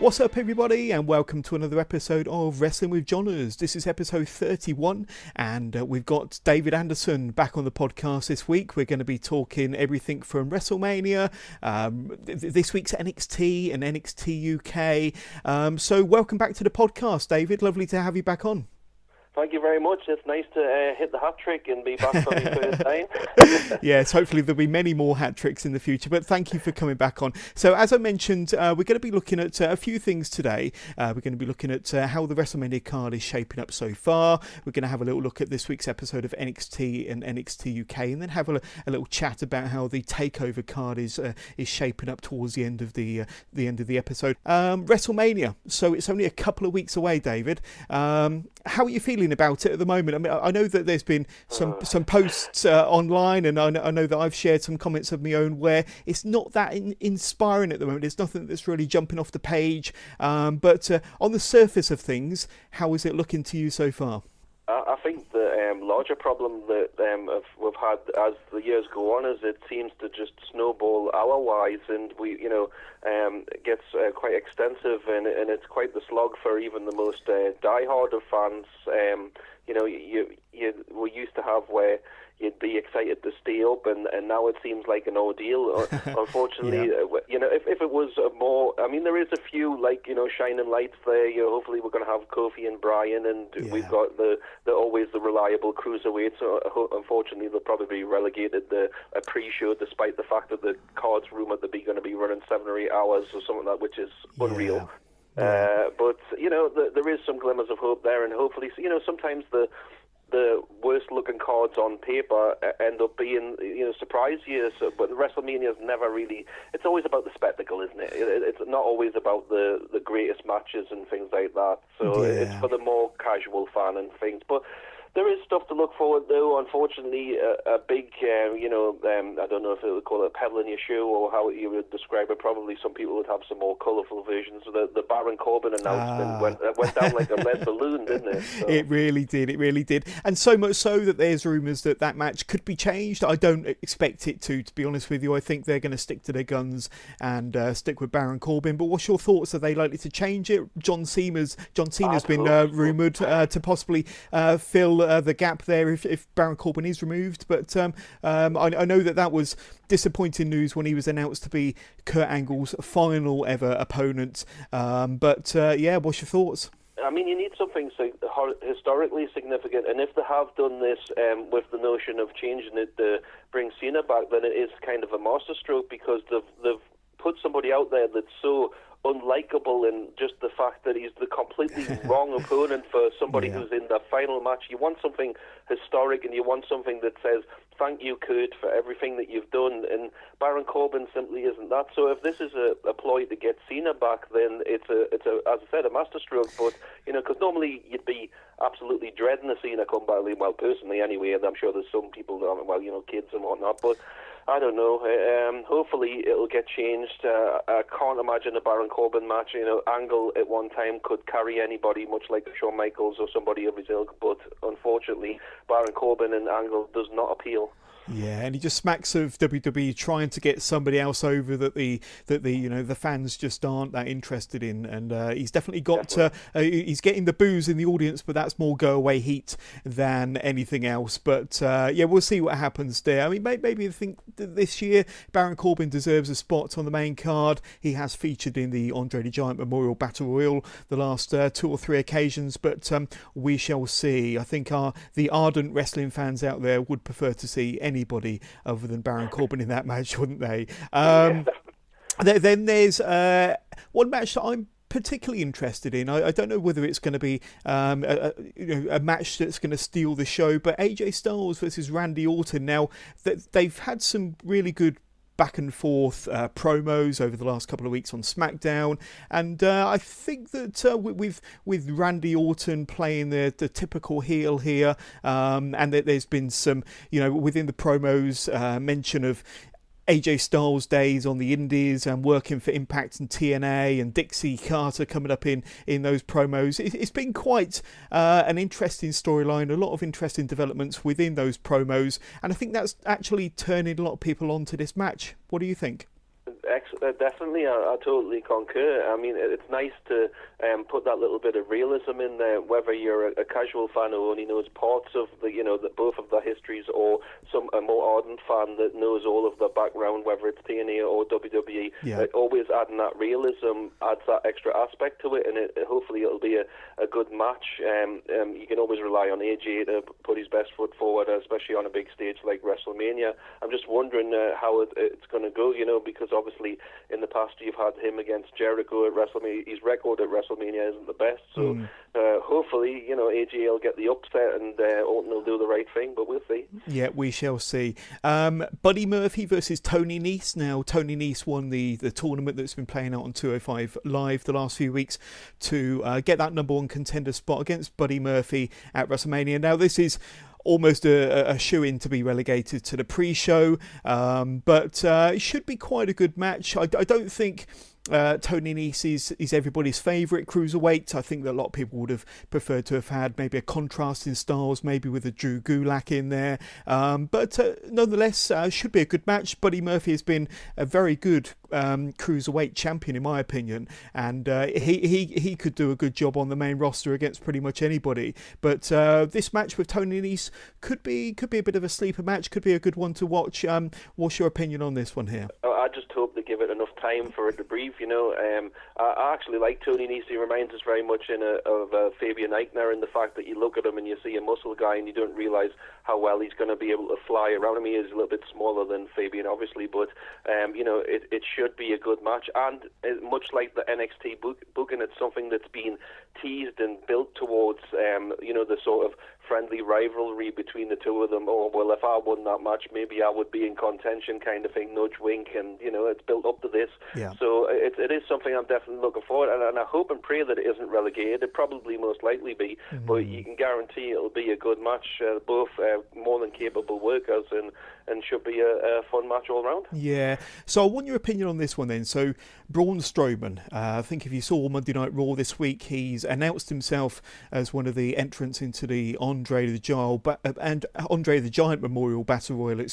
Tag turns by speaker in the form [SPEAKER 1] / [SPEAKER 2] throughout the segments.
[SPEAKER 1] What's up, everybody, and welcome to another episode of Wrestling with Johners. This is episode 31, and we've got David Anderson back on the podcast this week. We're going to be talking everything from WrestleMania, this week's NXT and NXT UK. So welcome back to the podcast, David. Lovely to have you back on.
[SPEAKER 2] Thank you very much. It's nice to hit the hat trick and be back for the first time.
[SPEAKER 1] Yes, hopefully there'll be many more hat tricks in the future, but thank you for coming back on. So as I mentioned, we're going to be looking at a few things today. We're going to be looking at how the WrestleMania card is shaping up so far. We're going to have a little look at this week's episode of NXT and NXT UK, and then have a little chat about how the Takeover card is shaping up towards the end of the end of the episode. WrestleMania, so it's only a couple of weeks away, David. How are you feeling about it at the moment? I mean, I know that there's been some posts online, and I know that I've shared some comments of my own where it's not that inspiring at the moment. There's nothing that's really jumping off the page. But on the surface of things, how is it looking to you so far?
[SPEAKER 2] I think the larger problem that we've had as the years go on is it seems to just snowball hour-wise, and it gets quite extensive, and it's quite the slog for even the most die-hard of fans. We used to have where you'd be excited to stay up, and now it seems like an ordeal. Unfortunately, if it was more, I mean, there is a few shining lights there. Hopefully we're going to have Kofi and Bryan, and we've got the always the reliable cruiserweights. So unfortunately, they'll probably be relegated a pre-show, despite the fact that the card's rumored to be going to be running 7 or 8 hours or something like that, which is unreal. But there is some glimmers of hope there, and hopefully, sometimes the worst looking cards on paper end up being surprise years. But WrestleMania is never really. It's always about the spectacle, isn't it? It's not always about the greatest matches and things like that. So it's for the more casual fan and things. But there is stuff to look forward to. Unfortunately, a big, I don't know if it would call it a pebble in your shoe or how you would describe it. Probably some people would have some more colourful versions. The Baron Corbin announcement went down like a lead balloon, didn't it? So.
[SPEAKER 1] It really did. And so much so that there's rumours that match could be changed. I don't expect it to be honest with you. I think they're going to stick to their guns and stick with Baron Corbin. But what's your thoughts? Are they likely to change it? John Cena's been rumoured to possibly fill the gap there if Baron Corbin is removed, but I know that was disappointing news when he was announced to be Kurt Angle's final ever opponent. What's your thoughts?
[SPEAKER 2] I mean, you need something historically significant, and if they have done this with the notion of changing it to bring Cena back, then it is kind of a masterstroke, because they've put somebody out there that's so unlikable, and just the fact that he's the completely wrong opponent for somebody who's in the final match. You want something historic, and you want something that says, thank you, Kurt, for everything that you've done, and Baron Corbin simply isn't that. So if this is a ploy to get Cena back, then it's a as I said, a masterstroke. But because normally you'd be absolutely dreading a Cena comeback. Well, personally anyway, and I'm sure there's some people that kids and whatnot, but I don't know. Hopefully it'll get changed. I can't imagine a Baron Corbin match. Angle at one time could carry anybody, much like Shawn Michaels or somebody of his ilk. But unfortunately, Baron Corbin and Angle does not appeal.
[SPEAKER 1] Yeah, and he just smacks of WWE trying to get somebody else over that the fans just aren't that interested in, and he's definitely got he's getting the boos in the audience, but that's more go away heat than anything else. But we'll see what happens there. I mean, maybe I think that this year Baron Corbin deserves a spot on the main card. He has featured in the Andre the Giant Memorial Battle Royal the last 2 or 3 occasions, but we shall see. I think the ardent wrestling fans out there would prefer to see anybody other than Baron Corbin in that match, wouldn't they? Then there's one match that I'm particularly interested in. I don't know whether it's going to be a match that's going to steal the show, but AJ Styles versus Randy Orton. Now, they've had some really good back and forth promos over the last couple of weeks on SmackDown, and I think that with Randy Orton playing the typical heel here, and that there's been some within the promos mention of AJ Styles' days on the Indies and working for Impact and TNA, and Dixie Carter coming up in those promos. It's been quite an interesting storyline, a lot of interesting developments within those promos, and I think that's actually turning a lot of people onto this match. What do you think?
[SPEAKER 2] Definitely, I totally concur. I mean, it's nice to put that little bit of realism in there, whether you're a casual fan who only knows parts of both of the histories, or a more ardent fan that knows all of the background, whether it's TNA or WWE. Always adding that realism adds that extra aspect to it, and hopefully it'll be a good match. You can always rely on AJ to put his best foot forward, especially on a big stage like WrestleMania. I'm just wondering how it's going to go, because obviously in the past you've had him against Jericho at WrestleMania. His record at WrestleMania isn't the best, so hopefully AJ will get the upset and Orton will do the right thing, but we'll see.
[SPEAKER 1] Yeah, we shall see. Buddy Murphy versus Tony Nese. Now, Tony Nese won the tournament that's been playing out on 205 Live the last few weeks to get that number one contender spot against Buddy Murphy at WrestleMania. Now, this is almost a shoe-in to be relegated to the pre-show, but it should be quite a good match. I don't think Tony Nese is everybody's favourite cruiserweight. I think that a lot of people would have preferred to have had maybe a contrast in styles, maybe with a Drew Gulak in there. But nonetheless, should be a good match. Buddy Murphy has been a very good cruiserweight champion, in my opinion, and he could do a good job on the main roster against pretty much anybody. But this match with Tony Nese could be a bit of a sleeper match. Could be a good one to watch. What's your opinion on this one here?
[SPEAKER 2] I just hope they give it enough time for it to breathe. I actually like Tony Nese. He reminds us very much of Fabian Eichner in the fact that you look at him and you see a muscle guy and you don't realise how well he's going to be able to fly around him. He is a little bit smaller than Fabian, obviously, but it should be a good match. And much like the NXT booking, it's something that's been teased and built towards the sort of friendly rivalry between the two of them. Oh, well, if I won that match, maybe I would be in contention, kind of thing, nudge, wink, and it's built up to this. So it is something I'm definitely looking forward to, and I hope and pray that it isn't relegated. It probably most likely be, but you can guarantee it'll be a good match. Both more than capable workers, and should be a fun match all round.
[SPEAKER 1] Yeah. So I want your opinion on this one then. So Braun Strowman, I think if you saw Monday Night Raw this week, he's announced himself as one of the entrants into the Andre the Giant Memorial Battle Royal,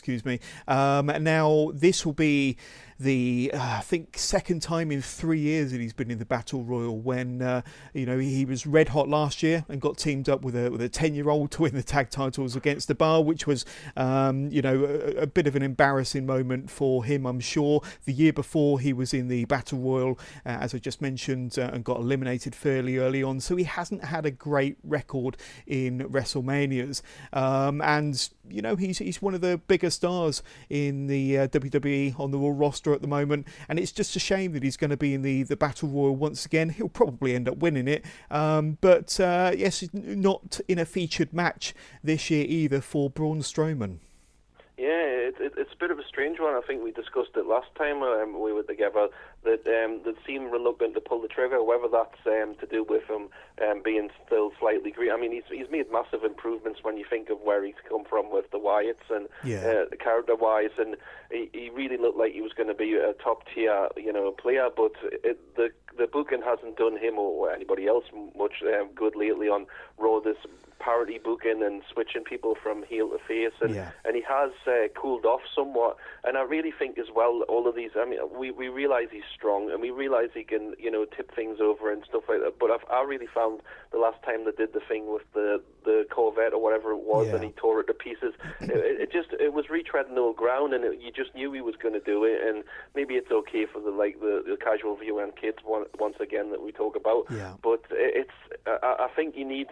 [SPEAKER 1] now this will be the I think second time in 3 years that he's been in the Battle Royal, when he was red hot last year and got teamed up with a 10-year-old to win the tag titles against the Bar, which was a bit of an embarrassing moment for him, I'm sure. The year before, he was in the Battle Royal, as I just mentioned, and got eliminated fairly early on, so he hasn't had a great record in WrestleManias, and he's one of the bigger stars in the WWE on the Raw roster at the moment, and it's just a shame that he's going to be in the Battle Royal once again. He'll probably end up winning it, but yes, not in a featured match this year either for Braun Strowman.
[SPEAKER 2] Yeah, it's a bit of a strange one. I think we discussed it last time we were together, that seem reluctant to pull the trigger, whether that's to do with him being still slightly green. I mean, he's made massive improvements when you think of where he's come from with the Wyatts and character-wise, and he really looked like he was going to be a top-tier player, but the booking hasn't done him or anybody else much good lately on Raw. This parody booking and switching people from heel to face, and he has cooled off somewhat. And I really think as well, all of these, I mean, we realise he's strong and we realise he can tip things over and stuff like that, but I really found the last time they did the thing with the Corvette or whatever it was, and he tore it to pieces, it was retreading old ground, and you just knew he was going to do it. And maybe it's okay for the casual viewer and kids once again that we talk about, but I think you need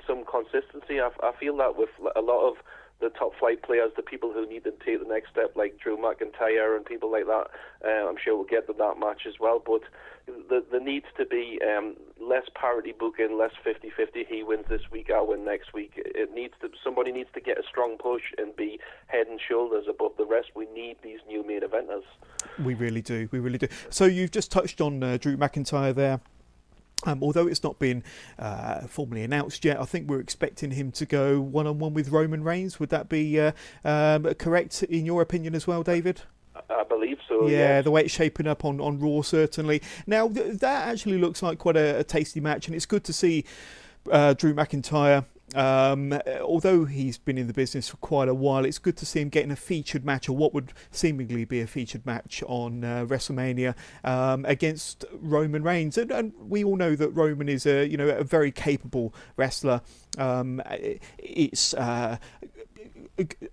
[SPEAKER 2] some consistency. I feel that with a lot of the top flight players, the people who need to take the next step, like Drew McIntyre and people like that, I'm sure we'll get to that match as well, but there needs to be less parity booking, less 50-50, he wins this week, I win next week. Somebody needs to get a strong push and be head and shoulders above the rest. We need these new main eventers. We really do. So you've just touched on Drew McIntyre there. Although it's not been formally announced yet, I think we're expecting him to go one-on-one with Roman Reigns. Would that be correct in your opinion as well, David? I believe so.
[SPEAKER 1] Yeah, the way it's shaping up on Raw, certainly. Now, that actually looks like quite a tasty match, and it's good to see Drew McIntyre although he's been in the business for quite a while, it's good to see him getting a featured match, or what would seemingly be a featured match on WrestleMania against Roman Reigns. And we all know that Roman is a very capable wrestler.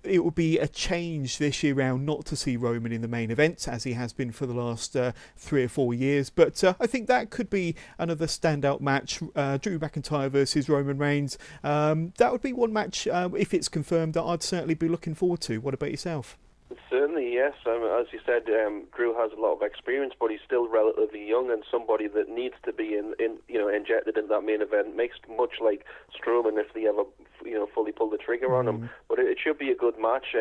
[SPEAKER 1] It will be a change this year round not to see Roman in the main event, as he has been for the last 3 or 4 years. But I think that could be another standout match. Drew McIntyre versus Roman Reigns. That would be one match, if it's confirmed, that I'd certainly be looking forward to. What about yourself?
[SPEAKER 2] Certainly, yes. As you said, Drew has a lot of experience, but he's still relatively young, and somebody that needs to be injected in that main event, makes much like Strowman if they ever fully pull the trigger on him. But it should be a good match.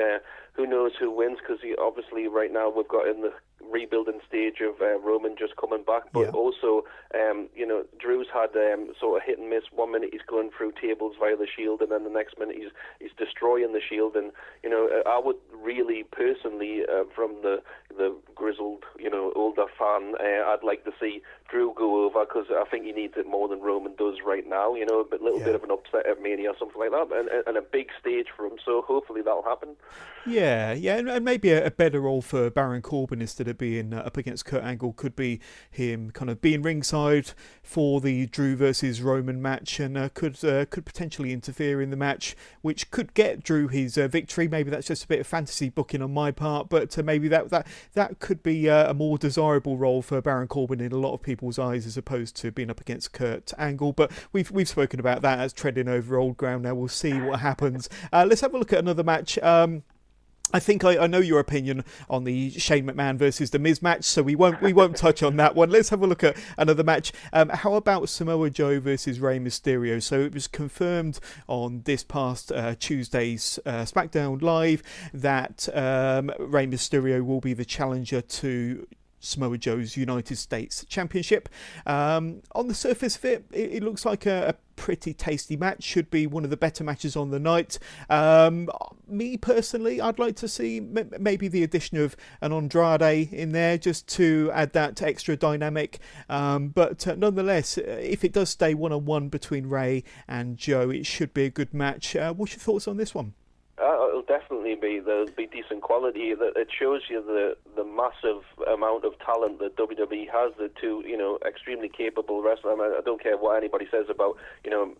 [SPEAKER 2] Who knows who wins? Because obviously right now we've got in the rebuilding stage of Roman just coming back, but also Drew's had sort of hit and miss. 1 minute he's going through tables via the Shield, and then the next minute he's destroying the Shield. And I would really personally, from the grizzled older fan, I'd like to see Drew go over, because I think he needs it more than Roman does right now. A little bit of an upset at Mania or something like that, and a big stage for him. So hopefully that'll happen.
[SPEAKER 1] Yeah, and maybe a better role for Baron Corbin instead of being up against Kurt Angle could be him kind of being ringside for the Drew versus Roman match, and could potentially interfere in the match, which could get Drew his victory. Maybe that's just a bit of fantasy booking on my part, but maybe that could be a more desirable role for Baron Corbin in a lot of people's eyes, as opposed to being up against Kurt Angle. But we've spoken about that as treading over old ground. Now we'll see what happens. Let's have a look at another match. I think I know your opinion on the Shane McMahon versus The Miz match, so we won't touch on that one. Let's have a look at another match. How about Samoa Joe versus Rey Mysterio? So it was confirmed on this past Tuesday's SmackDown Live that Rey Mysterio will be the challenger to Samoa Joe's United States Championship. On the surface of it looks like a pretty tasty match. Should be one of the better matches on the night. Me personally, I'd like to see maybe the addition of an Andrade in there, just to add that extra dynamic. But nonetheless, if it does stay 1-on-1 between Rey and Joe, it should be a good match. What's your thoughts on this one?
[SPEAKER 2] It'll definitely be. There'll be decent quality. It shows you the massive amount of talent that WWE has. The two, extremely capable wrestlers. I don't care what anybody says about,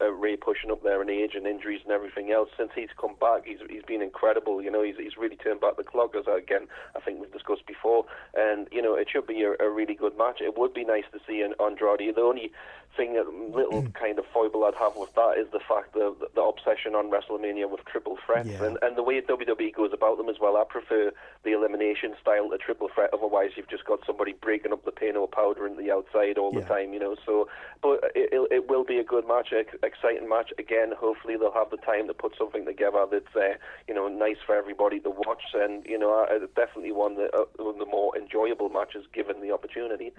[SPEAKER 2] Ray pushing up there in age and injuries and everything else. Since he's come back, he's been incredible. He's really turned back the clock, as again I think we've discussed before. And it should be a really good match. It would be nice to see an Andrade. The only little kind of foible I'd have with that is the fact that the obsession on WrestleMania with triple threats, and the way WWE goes about them as well. I prefer the elimination style to triple threat. Otherwise, you've just got somebody breaking up the Pano powder in the outside all the time, So, but it will be a good match, exciting match. Again, hopefully they'll have the time to put something together that's nice for everybody to watch, and definitely one of the more enjoyable matches given the opportunity.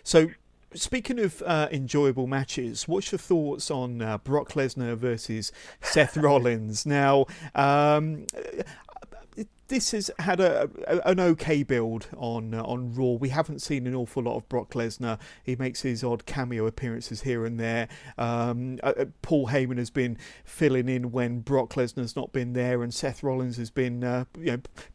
[SPEAKER 1] So, speaking of enjoyable matches, what's your thoughts on Brock Lesnar versus Seth Rollins? Now, this has had an okay build on Raw. We haven't seen an awful lot of Brock Lesnar. He makes his odd cameo appearances here and there. Paul Heyman has been filling in when Brock Lesnar's not been there, and Seth Rollins has been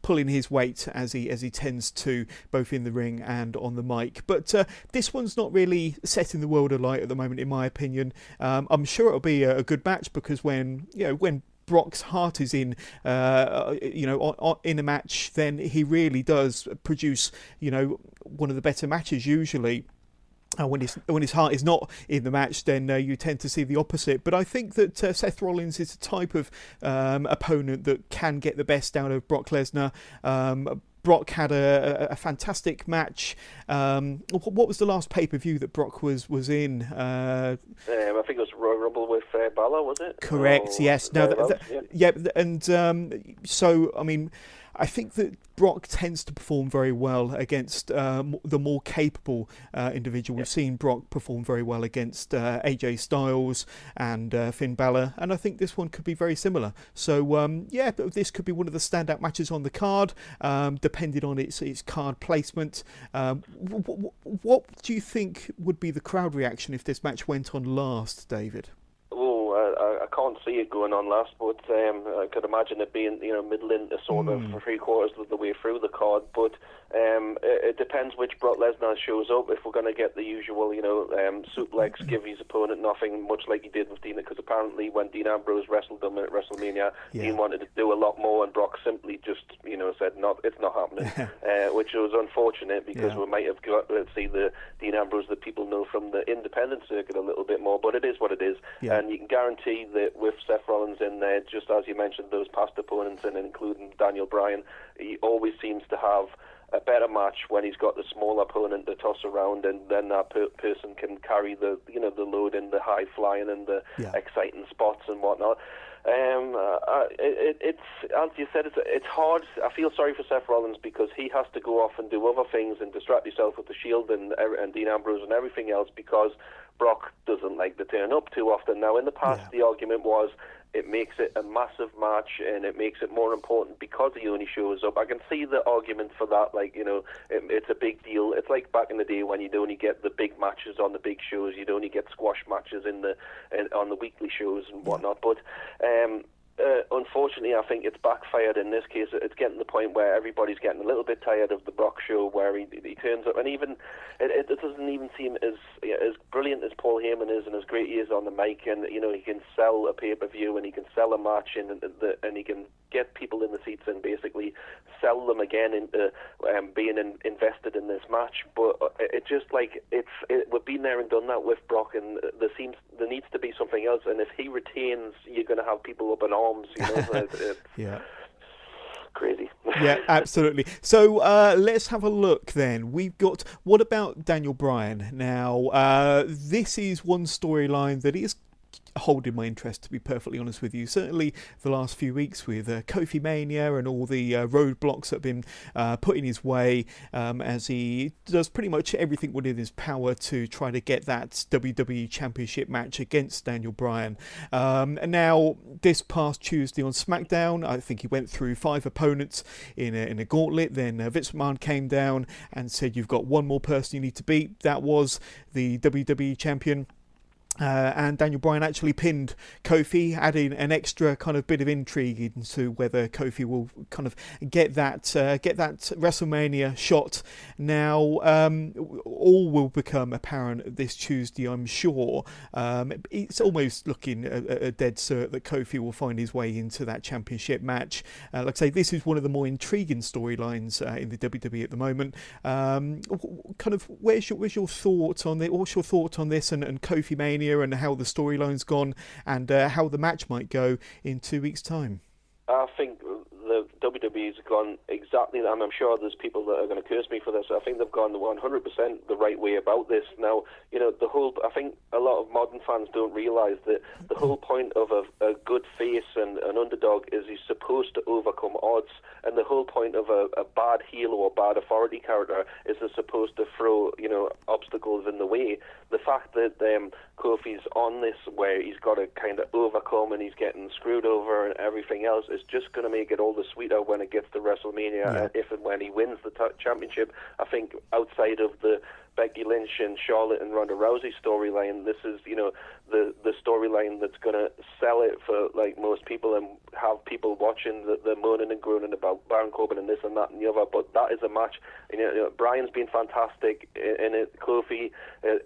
[SPEAKER 1] pulling his weight as he tends to, both in the ring and on the mic. But this one's not really setting the world alight at the moment, in my opinion. I'm sure it'll be a good match, because when Brock's heart is in in a match, then he really does produce one of the better matches usually. When his heart is not in the match, then you tend to see the opposite. But I think that Seth Rollins is the type of opponent that can get the best out of Brock Lesnar. Brock had a fantastic match. What was the last pay-per-view that Brock was in? I
[SPEAKER 2] think it was Royal Rumble with Balor, was it?
[SPEAKER 1] Correct, yes. No, and so, I mean, I think that Brock tends to perform very well against the more capable individual. We've seen Brock perform very well against AJ Styles and Finn Balor, and I think this one could be very similar. So, this could be one of the standout matches on the card, depending on its card placement. What do you think would be the crowd reaction if this match went on last, David?
[SPEAKER 2] I can't see it going on last, but I could imagine it being, middle into sort of 3/4 of the way through the card. But it depends which Brock Lesnar shows up. If we're going to get the usual, suplex, give his opponent nothing, much like he did with Dean, because apparently when Dean Ambrose wrestled him at WrestleMania, Dean wanted to do a lot more, and Brock simply just, said, it's not happening, which was unfortunate, because we might have got to see the Dean Ambrose that people know from the independent circuit a little bit more, but it is what it is. And you can guarantee that with Seth Rollins in there, just as you mentioned, those past opponents, and including Daniel Bryan, he always seems to have a better match when he's got the small opponent to toss around, and then that person can carry the the load in the high flying and the exciting spots and whatnot. It's as you said, it's hard. I feel sorry for Seth Rollins, because he has to go off and do other things and distract himself with the Shield and Dean Ambrose and everything else, because Brock doesn't like to turn up too often. Now, in the past, the argument was it makes it a massive match and it makes it more important because he only shows up. I can see the argument for that, it's a big deal. It's like back in the day when you'd only get the big matches on the big shows, you'd only get squash matches on the weekly shows and whatnot. But unfortunately, I think it's backfired in this case. It's getting to the point where everybody's getting a little bit tired of the Brock show, where he turns up, and even it doesn't even seem as brilliant as Paul Heyman is, and as great he is on the mic, and he can sell a pay-per-view, and he can sell a match, and he can get people in the seats and basically sell them again into being invested in this match. But it just we've been there and done that with Brock, and there needs to be something else. And if he retains, you're going to have people up in arms. Crazy.
[SPEAKER 1] Yeah, absolutely. So let's have a look then. What about Daniel Bryan? Now, this is one storyline that is holding my interest, to be perfectly honest with you. Certainly the last few weeks with Kofi Mania and all the roadblocks that have been put in his way, as he does pretty much everything within his power to try to get that WWE Championship match against Daniel Bryan. And now, this past Tuesday on SmackDown, I think he went through 5 opponents in a gauntlet. Then Vince McMahon came down and said, you've got one more person you need to beat. That was the WWE Champion. And Daniel Bryan actually pinned Kofi, adding an extra kind of bit of intrigue into whether Kofi will kind of get that WrestleMania shot. Now, all will become apparent this Tuesday, I'm sure. It's almost looking a dead cert that Kofi will find his way into that championship match. Like I say, this is one of the more intriguing storylines in the WWE at the moment. Kind of, what's your thought on it? What's your thought on this and Kofi Mania, and how the storyline's gone, and how the match might go in 2 weeks' time?
[SPEAKER 2] I think the WWE's gone exactly, and I'm sure there's people that are going to curse me for this. I think they've gone 100% the right way about this. Now, I think a lot of modern fans don't realise that the whole point of a good face and an underdog is he's supposed to overcome odds, and the whole point of a bad heel or bad authority character is they're supposed to throw, obstacles in the way. The fact that Kofi's on this, where he's got to kind of overcome and he's getting screwed over and everything else, is just going to make it all the sweeter when it gets to WrestleMania, if and when he wins the championship. I think outside of the Becky Lynch and Charlotte and Ronda Rousey storyline, this is, the storyline that's going to sell it for most people and have people watching the moaning and groaning about Baron Corbin and this and that and the other. But that is a match. Bryan's been fantastic in it. Kofi,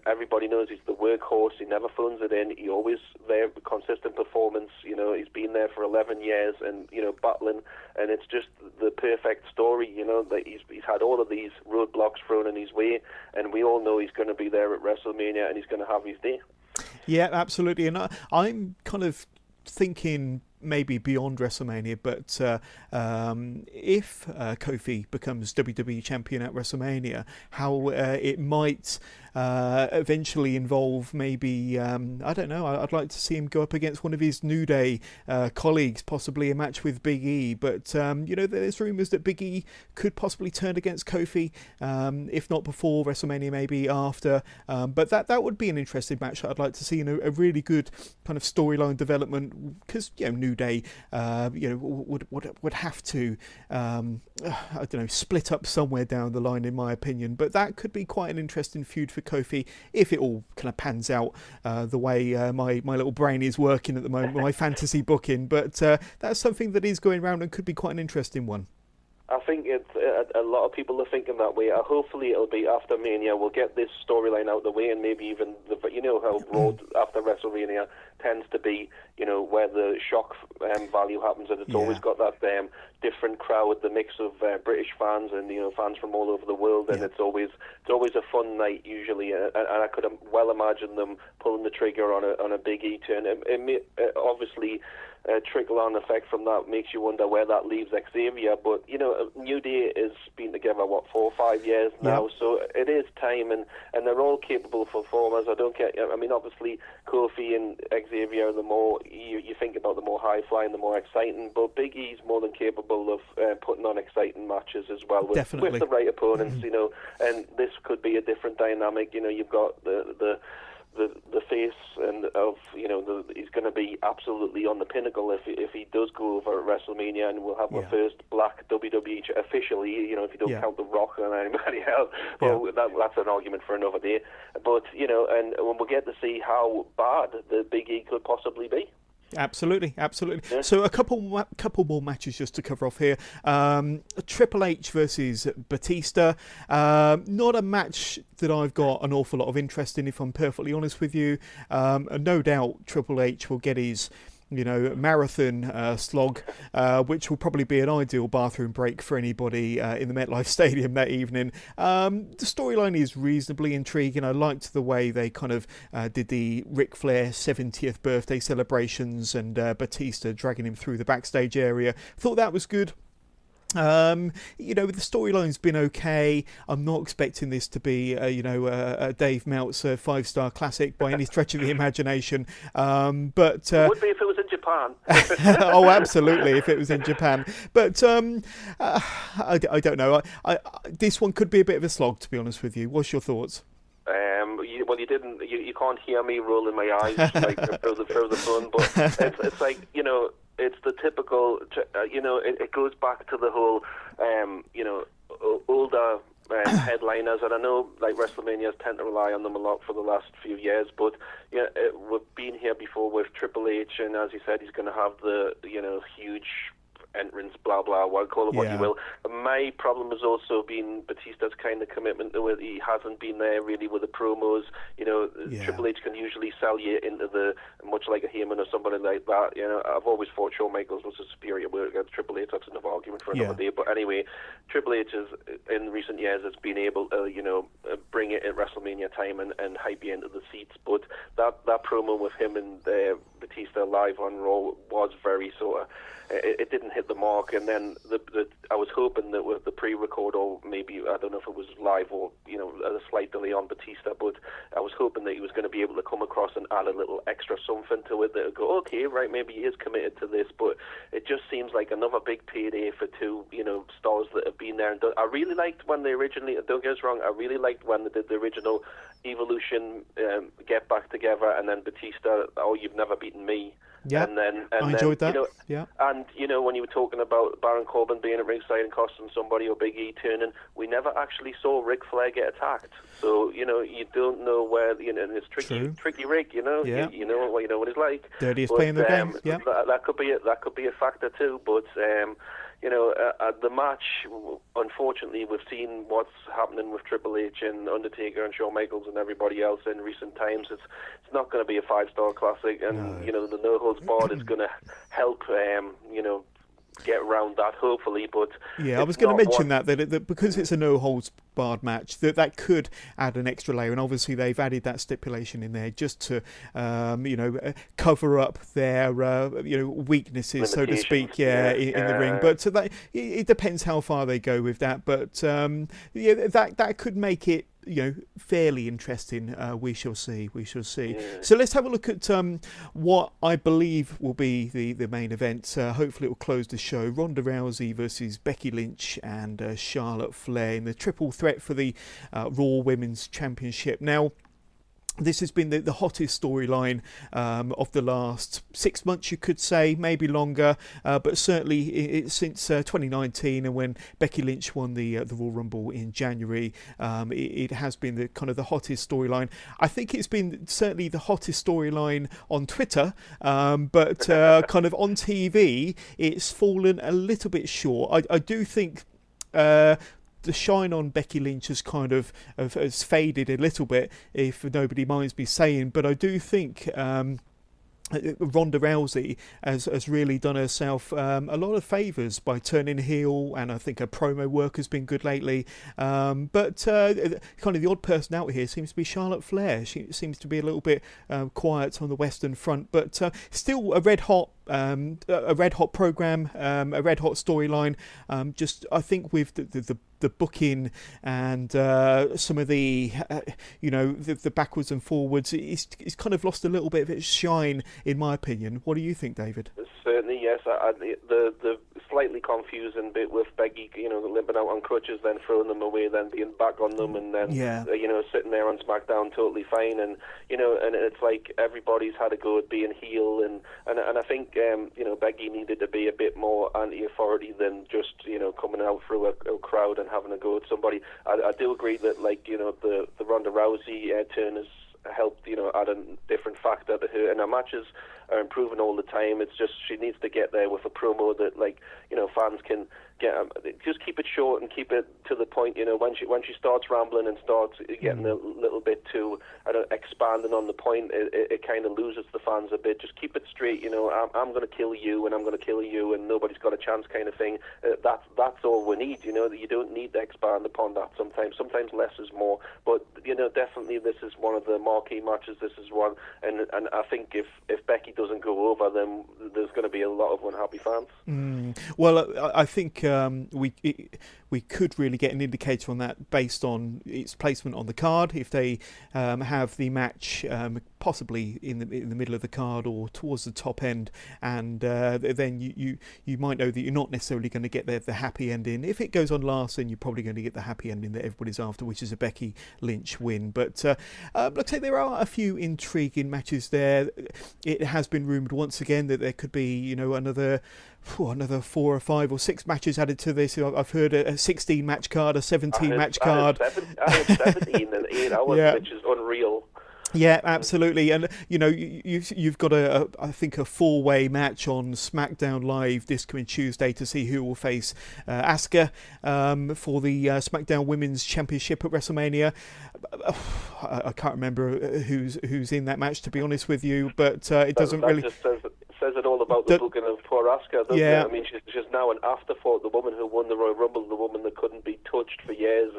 [SPEAKER 2] everybody knows he's the workhorse. He never phones it in. He always there, consistent performance. He's been there for 11 years and battling, and it's just the perfect story. That he's had all of these roadblocks thrown in his way, and we all know he's going to be there at WrestleMania and he's going to have his day.
[SPEAKER 1] Yeah, absolutely. And I'm kind of thinking maybe beyond WrestleMania, but if Kofi becomes WWE champion at WrestleMania, how it might eventually involve maybe, I don't know, I'd like to see him go up against one of his New Day colleagues, possibly a match with Big E. But, there's rumours that Big E could possibly turn against Kofi, if not before WrestleMania, maybe after. But that would be an interesting match that I'd like to see, a really good kind of storyline development, because, New New Day, would have to, I don't know, split up somewhere down the line, in my opinion. But that could be quite an interesting feud for Kofi if it all kind of pans out the way my little brain is working at the moment, my fantasy booking. But that's something that is going around and could be quite an interesting one.
[SPEAKER 2] I think it's a lot of people are thinking that way. Hopefully it'll be after Mania. We'll get this storyline out of the way, and maybe even how Raw after WrestleMania tends to be, where the shock value happens, and it's always got that different crowd, the mix of British fans and fans from all over the world, and it's always a fun night usually. And I could well imagine them pulling the trigger on a Big E turn. Obviously. Trickle-on effect from that makes you wonder where that leaves Xavier, but New Day has been together 4 or 5 years now, so it is time, and they're all capable performers. Obviously Kofi and Xavier are the more you think about, the more high-flying, the more exciting, but Big E's more than capable of putting on exciting matches as well with the right opponents. And this could be a different dynamic. You've got the face and of he's going to be absolutely on the pinnacle if he does go over at WrestleMania, and we'll have the first black WWE officially, if you don't count The Rock and anybody else. Well, that's an argument for another day. But and when we get to see how bad the Big E could possibly be.
[SPEAKER 1] Absolutely. Yeah. So a couple more matches just to cover off here. Triple H versus Batista. Not a match that I've got an awful lot of interest in, if I'm perfectly honest with you. No doubt Triple H will get his marathon slog, which will probably be an ideal bathroom break for anybody in the MetLife Stadium that evening. The storyline is reasonably intriguing. I liked the way they kind of did the Ric Flair 70th birthday celebrations and Batista dragging him through the backstage area. Thought that was good. The storyline's been okay. I'm not expecting this to be, a Dave Meltzer 5-star classic by any stretch of the imagination. But
[SPEAKER 2] it would be if it was in Japan.
[SPEAKER 1] Oh, absolutely, if it was in Japan. But I don't know. This one could be a bit of a slog, to be honest with you. What's your thoughts? You can't hear me rolling my eyes through the phone, but it's like it's the typical, it goes back to the whole, older headliners, and I know like WrestleManias tend to rely on them a lot for the last few years, but we've been here before with Triple H, and as you said, he's going to have the huge entrance, blah blah, call it what you will. My problem has also been Batista's kind of commitment to it. He hasn't been there really with the promos. Triple H can usually sell you into the, much like a Heyman or somebody like that. I've always thought Shawn Michaels was a superior worker against Triple H. That's another argument for another day. But anyway, Triple H in recent years has been able to bring it at WrestleMania time and hype you into the seats. But that promo with him and Batista live on Raw was very sort of, it didn't hit the mark, and then I was hoping that with the pre-record, or maybe I don't know if it was live or a slight delay on Batista, but I was hoping that he was going to be able to come across and add a little extra something to it that would go, okay, right, maybe he is committed to this. But it just seems like another big payday for two stars that have been there and done. I really liked when they originally, don't get us wrong, I really liked when they did the original Evolution Get Back Together, and then Batista, oh, you've never beaten me. Yeah, I enjoyed that.
[SPEAKER 2] And when you were talking about Baron Corbin being at ringside and costing somebody, or Big E turning, we never actually saw Ric Flair get attacked. So you don't know where and it's tricky Rick. You know what it's like.
[SPEAKER 1] Dirtiest play in the game. Yeah,
[SPEAKER 2] that could be a factor too. But the match, unfortunately, we've seen what's happening with Triple H and Undertaker and Shawn Michaels and everybody else in recent times. It's not going to be a 5-star classic, and the no holds barred is going to help. Get around that, hopefully, but
[SPEAKER 1] I was going to mention that because it's a no holds barred match, that could add an extra layer, and obviously they've added that stipulation in there just to cover up their weaknesses, so to speak, in the ring. But it depends how far they go with that. But that could make it fairly interesting. We shall see. So let's have a look at what I believe will be the main event. Hopefully it will close the show. Ronda Rousey versus Becky Lynch and Charlotte Flair in the triple threat for the Raw Women's Championship. Now, this has been the hottest storyline of the last 6 months, you could say, maybe longer, but certainly since 2019, and when Becky Lynch won the Royal Rumble in January, it has been the kind of the hottest storyline. I think it's been certainly the hottest storyline on Twitter, but kind of on TV, it's fallen a little bit short. I do think the shine on Becky Lynch has kind of has faded a little bit, if nobody minds me saying, but I do think Ronda Rousey has really done herself a lot of favours by turning heel, and I think her promo work has been good lately. But kind of the odd person out here seems to be Charlotte Flair. She seems to be a little bit quiet on the Western Front, but still a red hot program, a red hot storyline. Just I think with the booking and some of the the backwards and forwards, it's kind of lost a little bit of its shine, in my opinion. What do you think, David?
[SPEAKER 2] Certainly, yes. The slightly confusing bit with Becky, limping out on crutches, then throwing them away, then being back on them, and then sitting there on SmackDown totally fine, and and it's like everybody's had a go at being heel, and I think Becky needed to be a bit more anti-authority than just coming out through a crowd and having a go at somebody. I do agree that the Ronda Rousey turn has helped add a different factor to her, and her matches are improving all the time. It's just she needs to get there with a promo that fans can get. Just keep it short and keep it to the point. When she starts rambling and starts getting a little bit too expanding on the point, it kind of loses the fans a bit. Just keep it straight. I'm going to kill you, and I'm going to kill you, and nobody's got a chance, kind of thing. That's all we need. You don't need to expand upon that. Sometimes less is more. But definitely this is one of the marquee matches. This is one, and I think if Becky doesn't go over, then there's going to be a lot of unhappy fans.
[SPEAKER 1] Well, I think we could really get an indicator on that based on its placement on the card. If they have the match possibly in the middle of the card or towards the top end, and then you might know that you're not necessarily going to get the happy ending. If it goes on last, then you're probably going to get the happy ending that everybody's after, which is a Becky Lynch win. But like I say, there are a few intriguing matches there. It has been rumoured once again that there could be another 4 or 5 or 6 matches added to this. I've heard a 16 match card, a 17 match card.
[SPEAKER 2] I heard 17 in 8 hours, which is unreal.
[SPEAKER 1] Yeah, absolutely, and you've got I think a 4-way match on SmackDown Live this coming Tuesday to see who will face Asuka for the SmackDown Women's Championship at WrestleMania. I can't remember who's in that match, to be honest with you, but it doesn't really.
[SPEAKER 2] Just says it all about the booking of poor Asuka, doesn't it? I mean, she's now an afterthought. The woman who won the Royal Rumble, the woman that couldn't be touched for years.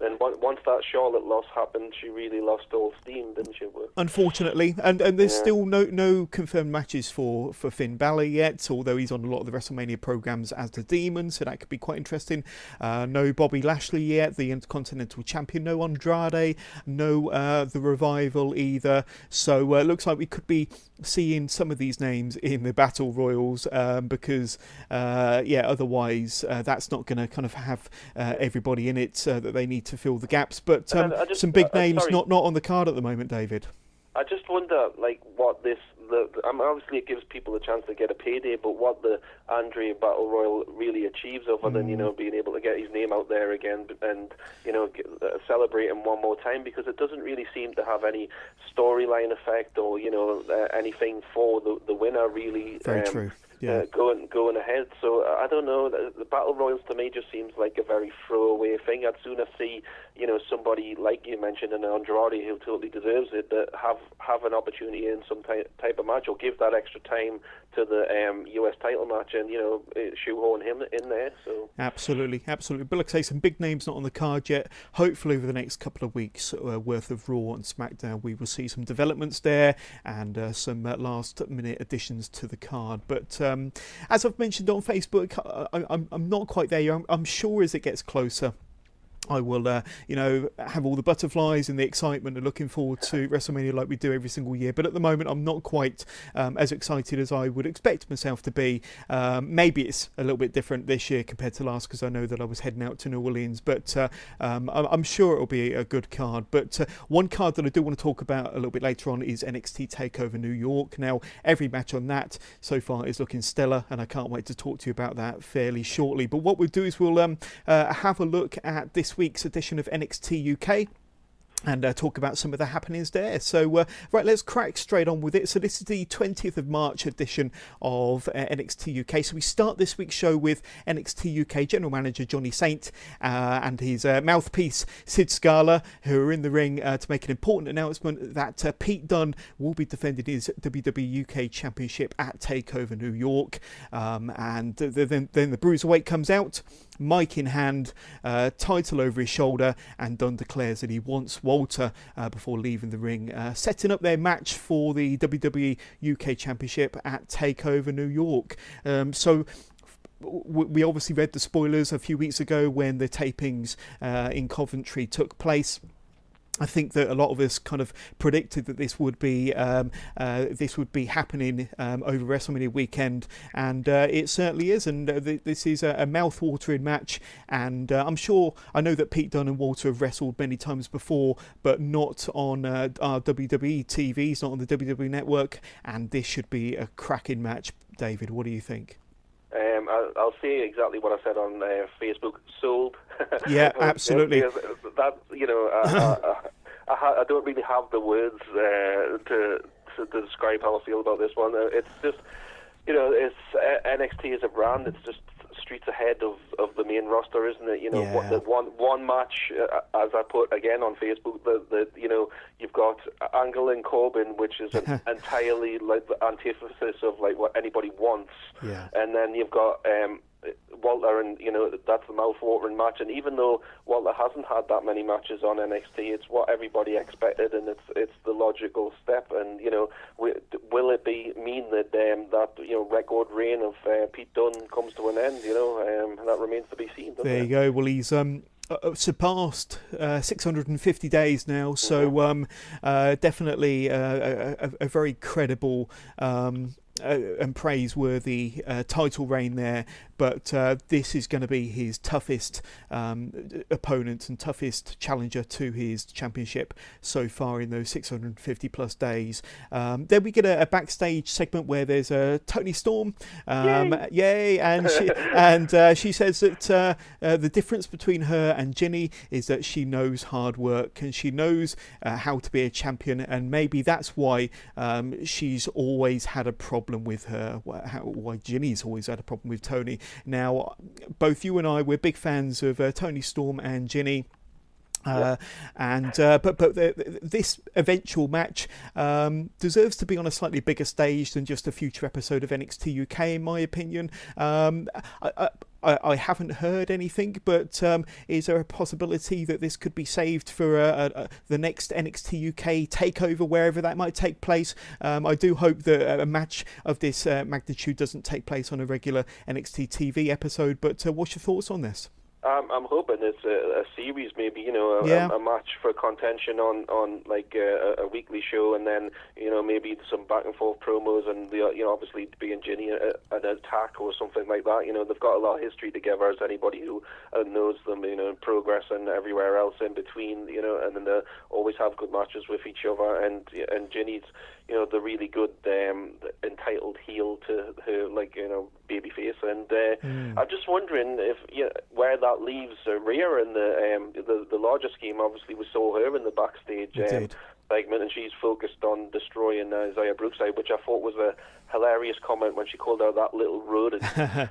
[SPEAKER 2] And once that Charlotte loss happened, she really lost all steam, didn't she?
[SPEAKER 1] Unfortunately, and there's still no confirmed matches for Finn Balor yet, although he's on a lot of the WrestleMania programs as the Demon, so that could be quite interesting. No Bobby Lashley yet, the Intercontinental Champion. No Andrade. No the Revival either. So it looks like we could be seeing some of these names in the Battle Royals because otherwise that's not going to kind of have everybody in it that they need to fill the gaps. But some big names not on the card at the moment, David.
[SPEAKER 2] I just wonder, what this. Obviously, it gives people a chance to get a payday, but what the Andre Battle Royal really achieves, other than being able to get his name out there again and celebrate him one more time, because it doesn't really seem to have any storyline effect or anything for the winner really.
[SPEAKER 1] Very true. Yeah.
[SPEAKER 2] Going ahead. So I don't know. The Battle Royals to me just seems like a very throwaway thing. I'd sooner see somebody like you mentioned, an Andrade, who totally deserves it, that have an opportunity in some type of match, or give that extra time to the US title match and shoehorn him in there. So absolutely. But like I say, some big names not on the card yet. Hopefully over the next couple of weeks worth of Raw and SmackDown, we will see some developments there and some last minute additions to the card. But as I've mentioned on Facebook, I'm not quite there. I'm sure as it gets closer,
[SPEAKER 1] I will, have all the butterflies and the excitement and looking forward to WrestleMania like we do every single year. But at the moment, I'm not quite as excited as I would expect myself to be. Maybe it's a little bit different this year compared to last, because I know that I was heading out to New Orleans. But I'm sure it'll be a good card. But one card that I do want to talk about a little bit later on is NXT TakeOver New York. Now, every match on that so far is looking stellar, and I can't wait to talk to you about that fairly shortly. But what we'll do is we'll have a look at this week's edition of NXT UK and talk about some of the happenings there. So, right, let's crack straight on with it. So this is the 20th of March edition of NXT UK. So we start this week's show with NXT UK General Manager Johnny Saint and his mouthpiece Sid Scala, who are in the ring to make an important announcement that Pete Dunne will be defending his WWE UK Championship at TakeOver New York. And then the Bruiserweight comes out, mic in hand, title over his shoulder, and Dunne declares that he wants Walter before leaving the ring, setting up their match for the WWE UK Championship at TakeOver New York. So we obviously read the spoilers a few weeks ago when the tapings in Coventry took place. I think that a lot of us kind of predicted that this would be happening over WrestleMania weekend, and it certainly is. And this is a mouth-watering match, and I know that Pete Dunne and Walter have wrestled many times before, but not on our WWE TVs, not on the WWE Network. And this should be a cracking match. David, what do you think?
[SPEAKER 2] I'll say exactly what I said on Facebook. Sold.
[SPEAKER 1] Yeah, absolutely.
[SPEAKER 2] That I don't really have the words to describe how I feel about this one. It's just, it's NXT as a brand. It's just streets ahead of the main roster, isn't it? The one match, as I put again on Facebook, you've got Angle and Corbin, which is entirely like the antithesis of like what anybody wants, and then you've got Walter, and that's the mouth-watering match. And even though Walter hasn't had that many matches on NXT, it's what everybody expected, and it's the logical step. And will it mean that that record reign of Pete Dunne comes to an end? That remains to be seen.
[SPEAKER 1] There you go. Well, he's surpassed 650 days now, so definitely a very credible and praiseworthy title reign there. But this is going to be his toughest opponent and toughest challenger to his championship so far in those 650 plus days. Then we get a backstage segment where there's a Toni Storm, yay, and she says that the difference between her and Ginny is that she knows hard work and she knows how to be a champion, and maybe that's why she's always had a problem with her, why Ginny's always had a problem with Toni. Now, both you and I, we're big fans of Toni Storm and Ginny. But this eventual match deserves to be on a slightly bigger stage than just a future episode of NXT UK, in my opinion. I haven't heard anything, but is there a possibility that this could be saved for the next NXT UK takeover, wherever that might take place? I do hope that a match of this magnitude doesn't take place on a regular NXT TV episode, but what's your thoughts on this?
[SPEAKER 2] I'm hoping it's a series, maybe, a match for contention on like a weekly show, and then maybe some back and forth promos, and obviously being Ginny an attack or something like that. They've got a lot of history together, as anybody who knows them, Progress and everywhere else in between, and then they always have good matches with each other, and Ginny's the really good entitled heel to her, babyface, and I'm just wondering if where that leaves Rhea in the larger scheme. Obviously, we saw her in the backstage segment, and she's focused on destroying Isaiah Brookside, which I thought was a hilarious comment when she called her that little rodent. I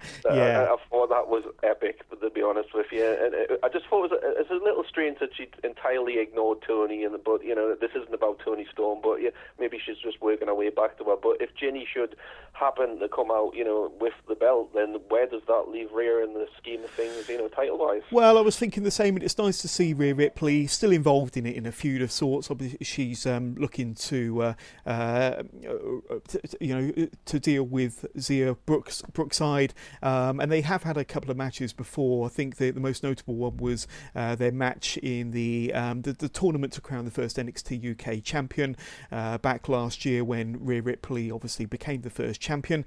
[SPEAKER 2] thought that was epic, to be honest with you. And I just thought it's a little strange that she entirely ignored Toni, but this isn't about Toni Storm, but maybe she's just working her way back to her. But if Ginny should happen to come out, with the belt, then where does that leave Rhea in the scheme of things, title-wise?
[SPEAKER 1] Well, I was thinking the same, and it's nice to see Rhea Ripley still involved in it in a feud of sorts. Obviously, she she's looking to to deal with Zia Brookside, and they have had a couple of matches before. I think the most notable one was their match in the tournament to crown the first NXT UK champion back last year, when Rhea Ripley obviously became the first champion.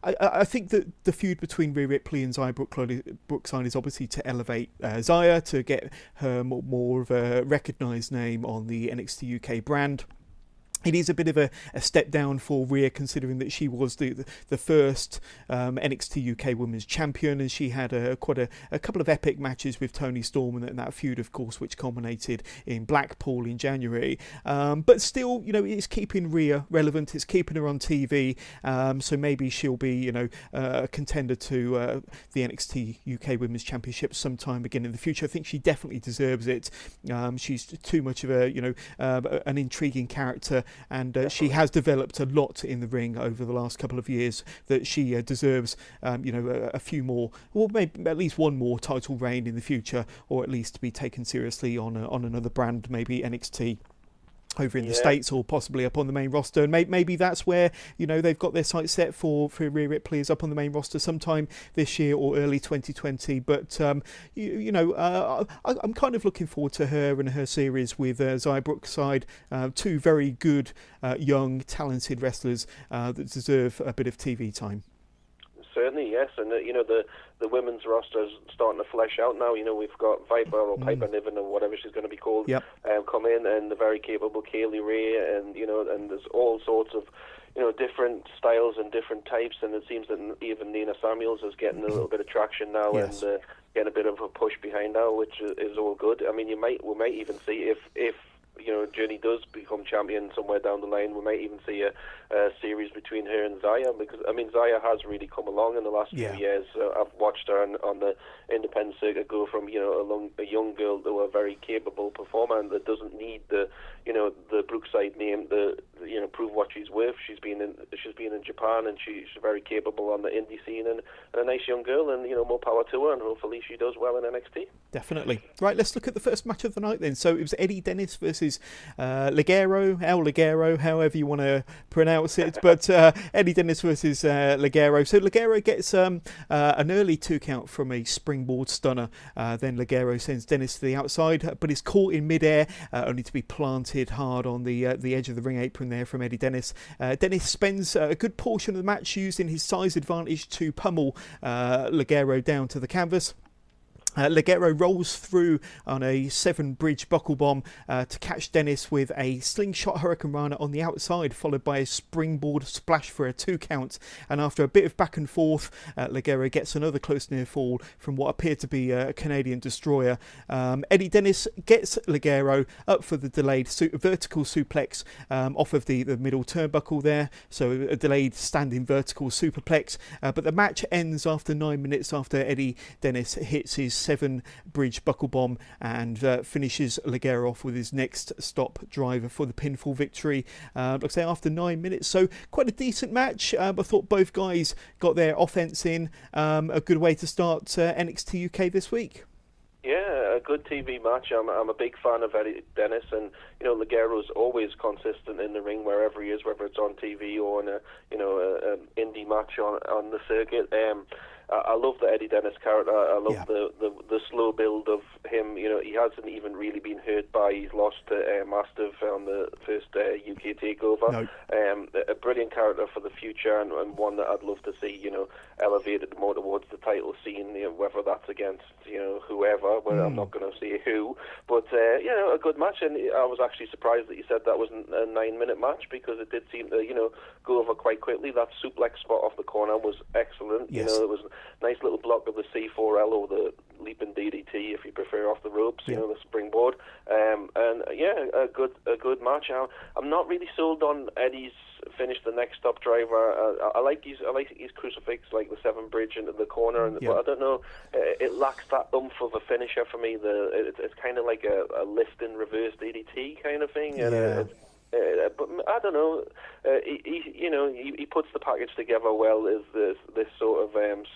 [SPEAKER 1] I think that the feud between Rhea Ripley and Zia Brookside is obviously to elevate Zia, to get her more of a recognised name on the NXT UK brand. It is a bit of a step down for Rhea, considering that she was the first NXT UK Women's Champion, and she had quite a couple of epic matches with Toni Storm, and that feud, of course, which culminated in Blackpool in January. But still, it's keeping Rhea relevant. It's keeping her on TV. So maybe she'll be, a contender to the NXT UK Women's Championship sometime again in the future. I think she definitely deserves it. She's too much of an intriguing character. And she has developed a lot in the ring over the last couple of years, that she deserves, a few more, or maybe at least one more title reign in the future, or at least to be taken seriously on another brand, maybe NXT over in the States, or possibly up on the main roster. And maybe that's where they've got their sights set for Rhea Ripley, is up on the main roster sometime this year or early 2020. But I'm kind of looking forward to her and her series with Zia Brookside, two very good young talented wrestlers that deserve a bit of TV time.
[SPEAKER 2] Certainly, yes, and the women's roster is starting to flesh out now. We've got Viper or Piper Niven or whatever she's going to be called, come in, and the very capable Kaylee Ray, and and there's all sorts of different styles and different types, and it seems that even Nina Samuels is getting a little bit of traction now, and getting a bit of a push behind now, which is all good. I mean, we might even see if Journey does become champion somewhere down the line, we might even see a series between her and Zia, because Zia has really come along in the last few years. I've watched her on the independent circuit go from a young girl to a very capable performer, and that doesn't need the Brookside name to prove what she's worth. She's been in Japan, and she's very capable on the indie scene, and a nice young girl, and more power to her, and hopefully she does well in NXT.
[SPEAKER 1] Definitely. Right, let's look at the first match of the night then. So it was Eddie Dennis versus Ligero, El Ligero, however you want to pronounce it, but Eddie Dennis versus Ligero. So Ligero gets an early 2 count from a springboard stunner. Then Ligero sends Dennis to the outside, but is caught in midair, only to be planted hard on the edge of the ring apron there from Eddie Dennis. Dennis spends a good portion of the match using his size advantage to pummel Ligero down to the canvas. Ligero rolls through on a 7-bridge buckle bomb to catch Dennis with a slingshot Hurricane Rana on the outside, followed by a springboard splash for a 2 count. And after a bit of back and forth, Ligero gets another close near fall from what appeared to be a Canadian destroyer. Eddie Dennis gets Ligero up for the delayed vertical suplex off of the middle turnbuckle there, so a delayed standing vertical superplex. But the match ends after 9 minutes after Eddie Dennis hits his 7-bridge buckle bomb and finishes Ligero off with his next stop driver for the pinfall victory. Like I say, after 9 minutes, so quite a decent match. I thought both guys got their offense in. A good way to start NXT UK this week.
[SPEAKER 2] Yeah, a good TV match. I'm a big fan of Eddie Dennis, and Ligero's always consistent in the ring wherever he is, whether it's on TV or in a indie match on the circuit. I love the Eddie Dennis character. I love the slow build of him. He hasn't even really been hurt by his loss to Mastiff on the first UK takeover. No. A brilliant character for the future, and one that I'd love to see elevated more towards the title scene. Whether that's against whoever. Well, I'm not going to say who, but a good match. And I was actually surprised that you said that wasn't a 9-minute match, because it did seem to go over quite quickly. That suplex spot off the corner was excellent.
[SPEAKER 1] Yes.
[SPEAKER 2] It was nice little block of the C4L, or the leaping DDT if you prefer, off the ropes, the springboard. A good match. I'm not really sold on Eddie's finish the next stop driver. I like his crucifix, like the 7-bridge into the corner, but I don't know, it lacks that oomph of a finisher for me. It's kind of like a lift in reverse DDT kind of thing. But I don't know. He puts the package together well as this sort of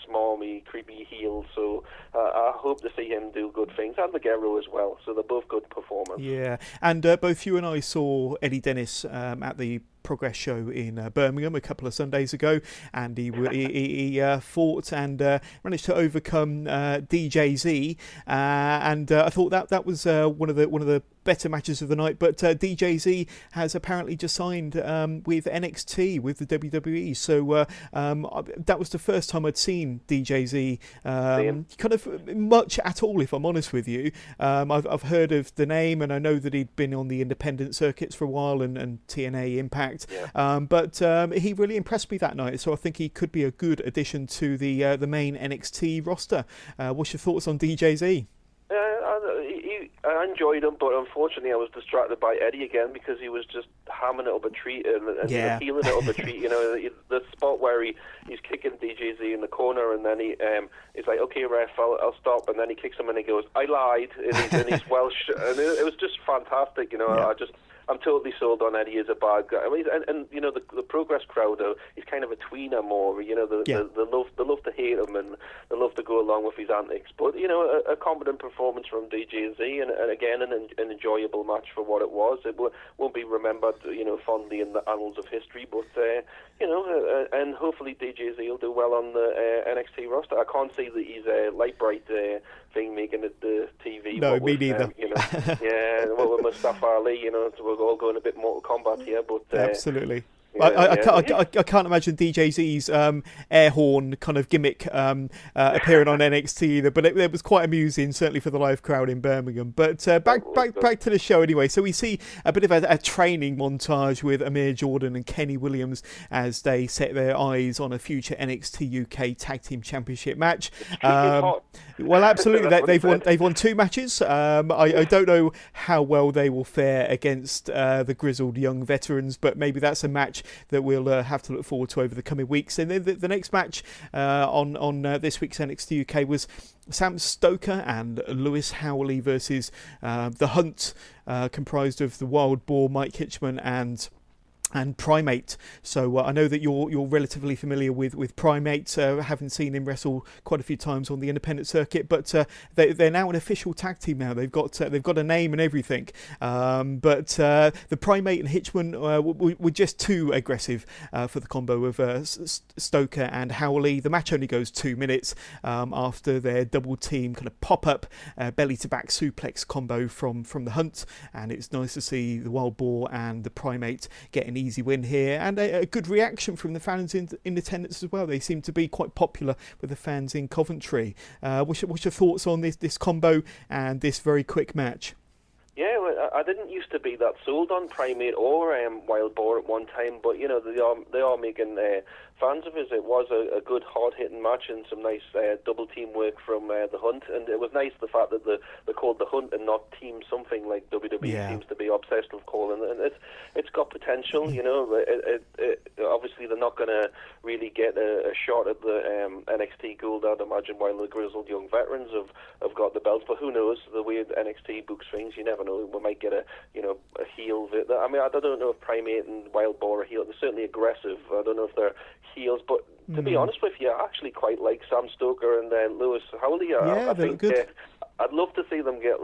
[SPEAKER 2] smarmy, creepy heel. So I hope to see him do good things, and Ligero as well. So they're both good performers. performance.
[SPEAKER 1] Yeah, and both you and I saw Eddie Dennis at the Progress show in Birmingham a couple of Sundays ago, and he fought and managed to overcome DJZ, and I thought that was one of the better matches of the night. But DJZ has apparently just signed with NXT, with the WWE, so that was the first time I'd seen DJZ kind of much at all, if I'm honest with you. I've heard of the name, and I know that he'd been on the independent circuits for a while, and TNA Impact. Yeah. But he really impressed me that night, so I think he could be a good addition to the main NXT roster. What's your thoughts on DJZ?
[SPEAKER 2] I enjoyed him, but unfortunately I was distracted by Eddie again, because he was just hamming it up a treat and healing it up a treat. The spot where he's kicking DJZ in the corner, and then he's like, okay, ref, I'll stop, and then he kicks him and he goes, I lied, and he's Welsh, and it was just fantastic. I'm totally sold on Eddie as a bad guy. I mean, and the Progress crowd, he's kind of a tweener more. They love to hate him, and they love to go along with his antics. But a competent performance from DJZ, and again an enjoyable match for what it was. It won't be remembered, fondly in the annals of history. But and hopefully DJZ will do well on the NXT roster. I can't see that he's a light bright thing making it the TV.
[SPEAKER 1] No, me neither.
[SPEAKER 2] With Mustafa Ali, we're all going a bit Mortal Kombat here, but
[SPEAKER 1] absolutely. I can't imagine DJZ's air horn kind of gimmick appearing on NXT either, but it was quite amusing, certainly for the live crowd in Birmingham. But back to the show anyway. So we see a bit of a training montage with Amir Jordan and Kenny Williams as they set their eyes on a future NXT UK Tag Team Championship match. Well, absolutely, they've won 2 matches. I don't know how well they will fare against the grizzled young veterans, but maybe that's a match that we'll have to look forward to over the coming weeks. And then the next match on this week's NXT UK was Sam Stoker and Lewis Howley versus The Hunt, comprised of the Wild Boar, Mike Hitchman, and Primate. So I know that you're relatively familiar with Primate, having seen him wrestle quite a few times on the independent circuit, but they're now an official tag team now. They've got a name and everything. But the Primate and Hitchman were just too aggressive for the combo of Stoker and Howley. The match only goes 2 minutes after their double team kind of pop up belly to back suplex combo from the Hunt, and it's nice to see the Wild Boar and the Primate get an easy win here, and a good reaction from the fans in attendance as well. They seem to be quite popular with the fans in Coventry. What's your thoughts on this combo and this very quick match?
[SPEAKER 2] Yeah, well, I didn't used to be that sold on Primate or Wild Boar at one time, but they are making fans of it. It was a good hard-hitting match and some nice double team work from the Hunt, and it was nice the fact that they called the Hunt and not Team something like WWE seems to be obsessed with calling, and it's got potential. Obviously they're not going to really get a shot at the NXT Gold, I'd imagine, while the grizzled young veterans have got the belts. But who knows? The way NXT books things, you never know. We might get a heel. I mean, I don't know if Primate and Wild Boar are heel. They're certainly aggressive. I don't know if they're heels, but to be honest with you, I actually quite like Sam Stoker and Lewis Howley. I think good. I'd love to see them get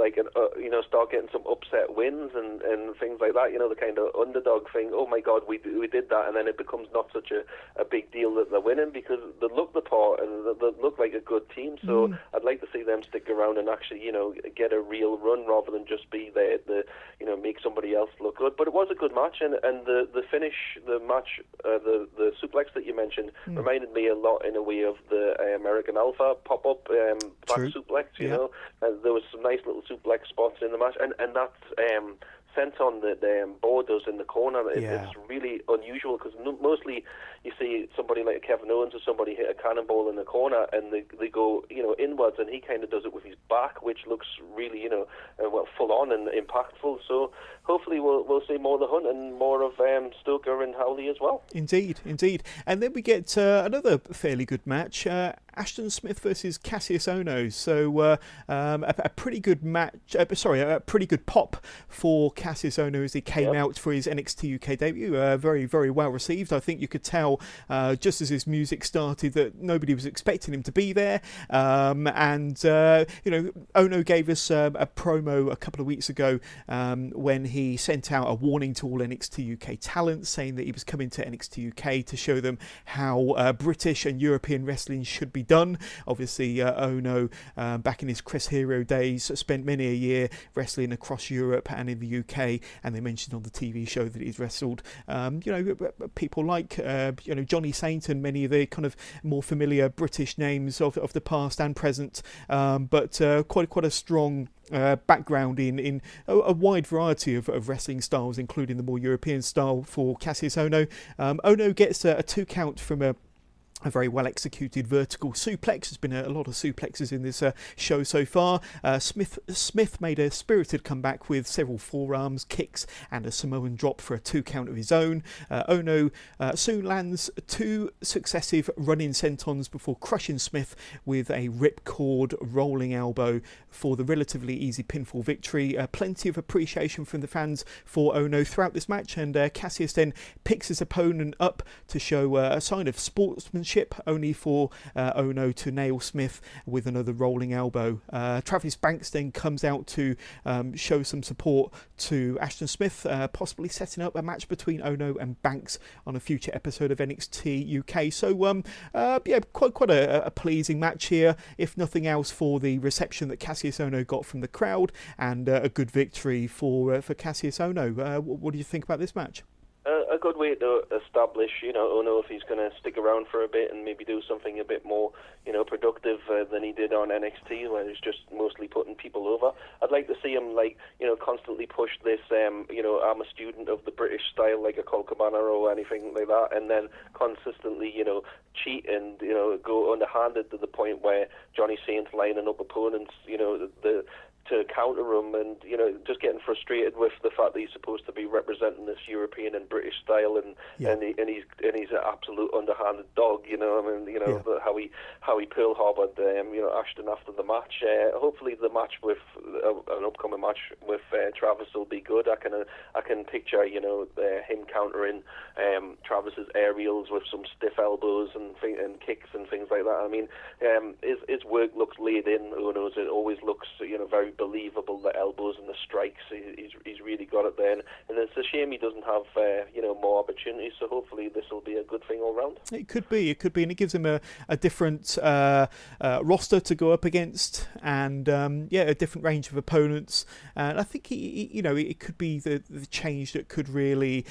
[SPEAKER 2] start getting some upset wins and things like that. The kind of underdog thing. Oh my God, we did that, and then it becomes not such a big deal that they're winning, because they look the part and they look like a good team. So I'd like to see them stick around and actually get a real run rather than just be there to make somebody else look good. But it was a good match, and the finish, the match, the suplex that you mentioned reminded me a lot in a way of the American Alpha pop-up back suplex. There was some nice little suplex spots in the match, and that sent on the borders in the corner. It's really unusual, because mostly you see somebody like Kevin Owens or somebody hit a cannonball in the corner and they go inwards, and he kind of does it with his back, which looks really full on and impactful. So hopefully we'll see more of the Hunt and more of Stoker and Howley as well.
[SPEAKER 1] Indeed. And then we get another fairly good match. Ashton Smith versus Cassius Ohno. So a pretty good match. A pretty good pop for Cassius Ohno as he came out for his NXT UK debut. Very, very well received. I think you could tell just as his music started that nobody was expecting him to be there. Ohno gave us a promo a couple of weeks ago when he sent out a warning to all NXT UK talent, saying that he was coming to NXT UK to show them how British and European wrestling should be done. Obviously, Ohno, back in his Chris Hero days, spent many a year wrestling across Europe and in the UK, and they mentioned on the TV show that he's wrestled people like Johnny Saint and many of the kind of more familiar British names of the past and present, but quite a strong background in a wide variety of wrestling styles, including the more European style for Cassius Ohno. Ohno gets a 2 count from a very well executed vertical suplex. There's been a lot of suplexes in this show so far. Smith made a spirited comeback with several forearms, kicks, and a Samoan drop for a 2 count of his own. Ohno soon lands 2 successive running sentons before crushing Smith with a ripcord rolling elbow for the relatively easy pinfall victory. Plenty of appreciation from the fans for Ohno throughout this match, and Cassius then picks his opponent up to show a sign of sportsmanship, only for Ohno to nail Smith with another rolling elbow. Travis Banks then comes out to show some support to Ashton Smith, possibly setting up a match between Ohno and Banks on a future episode of NXT UK. So quite a pleasing match here, if nothing else for the reception that Cassius Ohno got from the crowd, and a good victory for Cassius Ohno. What do you think about this match?
[SPEAKER 2] A good way to establish, Ohno, if he's going to stick around for a bit and maybe do something a bit more, productive than he did on NXT, where he's just mostly putting people over. I'd like to see him, constantly push this, I'm a student of the British style, like a Colt Cabana or anything like that, and then consistently, cheat and, go underhanded to the point where Johnny Saint's lining up opponents, to counter him, and just getting frustrated with the fact that he's supposed to be representing this European and British style, and he's an absolute underhanded dog. How he Pearl Harbored Ashton after the match. Hopefully the match with an upcoming match with Travis will be good. I can picture him countering Travis's aerials with some stiff elbows and kicks and things like that. I mean, his work looks laid in. It always looks very believable, the elbows and the strikes. He's really got it there, and it's a shame he doesn't have more opportunities. So hopefully this will be a good thing all round. It could be,
[SPEAKER 1] and it gives him a different roster to go up against, and a different range of opponents. And I think it could be the change that could really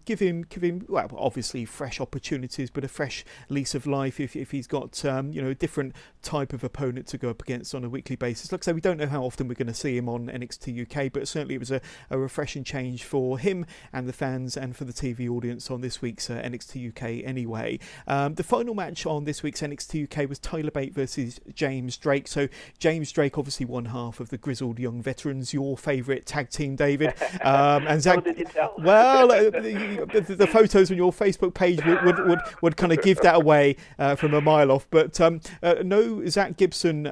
[SPEAKER 1] give him well, obviously fresh opportunities, but a fresh lease of life if he's got a different type of opponent to go up against on a weekly basis. Like I say, we don't know how often we're going to see him on NXT UK, but certainly it was a refreshing change for him and the fans and for the TV audience on this week's NXT UK anyway. The final match on this week's NXT UK was Tyler Bate versus James Drake. So James Drake, obviously one half of the Grizzled Young Veterans, your favourite tag team, David. And Zach,
[SPEAKER 2] did you tell?
[SPEAKER 1] Well, the photos on your Facebook page would kind of give that away from a mile off. But no, Zach Gibson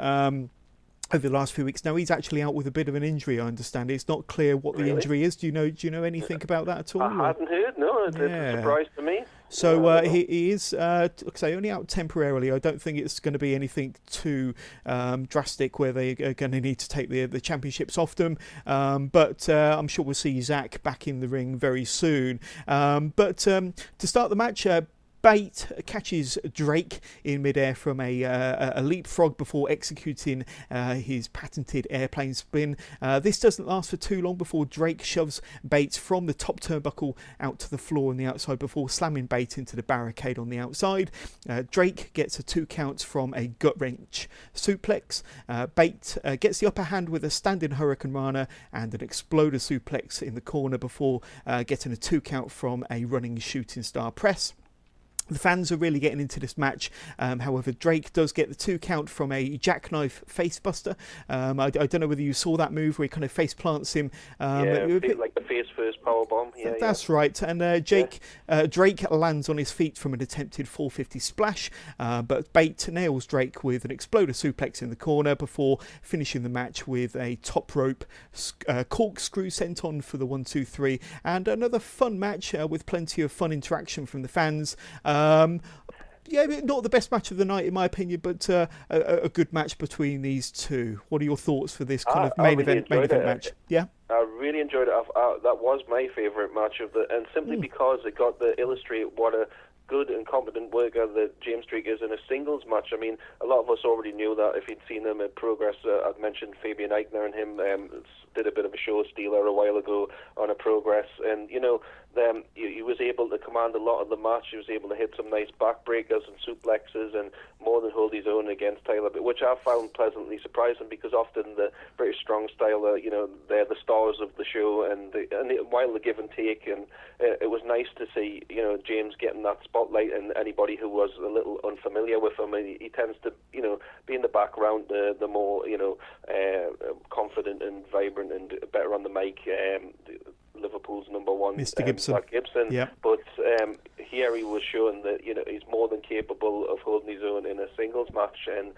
[SPEAKER 1] over the last few weeks now, he's actually out with a bit of an injury. I understand it's not clear what the injury is. Do you know anything about that at all?
[SPEAKER 2] I hadn't heard. No, it's a surprise to me.
[SPEAKER 1] So he is, only out temporarily. I don't think it's going to be anything too drastic where they are going to need to take the championships off them. But I'm sure we'll see Zach back in the ring very soon. But to start the match, Bate catches Drake in midair from a leapfrog before executing his patented airplane spin. This doesn't last for too long before Drake shoves Bate from the top turnbuckle out to the floor on the outside before slamming Bate into the barricade on the outside. Drake gets a 2 count from a gut wrench suplex. Bate gets the upper hand with a standing Hurricane Rana and an exploder suplex in the corner before getting a 2 count from a running shooting star press. The fans are really getting into this match. However, Drake does get the 2 count from a jackknife facebuster. I don't know whether you saw that move where he kind of face plants him.
[SPEAKER 2] Like the face first power bomb.
[SPEAKER 1] That's right. And Drake lands on his feet from an attempted 450 splash, but Bate nails Drake with an exploder suplex in the corner before finishing the match with a top rope corkscrew senton for the 1-2-3, and another fun match with plenty of fun interaction from the fans. Not the best match of the night in my opinion, but a good match between these two. What are your thoughts for this kind of main event match? Yeah,
[SPEAKER 2] I really enjoyed it. That was my favourite match and simply because it got to illustrate what a good and competent worker that James Drake is in a singles match. I mean, a lot of us already knew that if you'd seen him at Progress. I'd mentioned Fabian Eichner and him did a bit of a show stealer a while ago on a Progress, and he was able to command a lot of the match. He was able to hit some nice backbreakers and suplexes and more than hold his own against Tyler, which I found pleasantly surprising because often the British strong style, they're the stars of the show, and while the give and take, and it was nice to see, James getting that spotlight, and anybody who was a little unfamiliar with him, he tends to, be in the background, the more, confident and vibrant and better on the mic. Liverpool's number one,
[SPEAKER 1] Mr. Gibson.
[SPEAKER 2] Zach Gibson.
[SPEAKER 1] Yeah.
[SPEAKER 2] But here he was showing that he's more than capable of holding his own in a singles match, and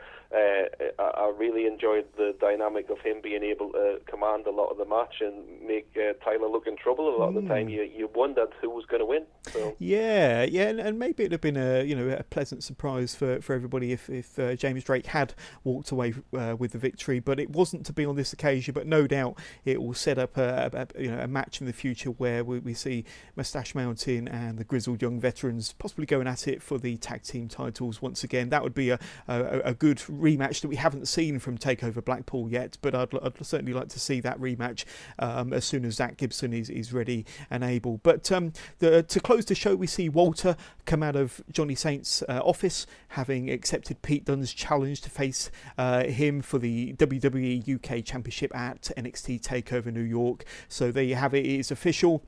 [SPEAKER 2] I really enjoyed the dynamic of him being able to command a lot of the match and make Tyler look in trouble a lot of the time. You wondered who was going to win. So.
[SPEAKER 1] Yeah, and maybe it'd have been a pleasant surprise for everybody if James Drake had walked away with the victory, but it wasn't to be on this occasion. But no doubt it will set up a match in the future where we see Moustache Mountain and the grizzled young veterans possibly going at it for the tag team titles once again. That would be a good rematch that we haven't seen from TakeOver Blackpool yet, but I'd certainly like to see that rematch as soon as Zach Gibson is ready and able. But to close the show, we see Walter come out of Johnny Saint's office, having accepted Pete Dunne's challenge to face him for the WWE UK Championship at NXT TakeOver New York. So there you have it. It is official.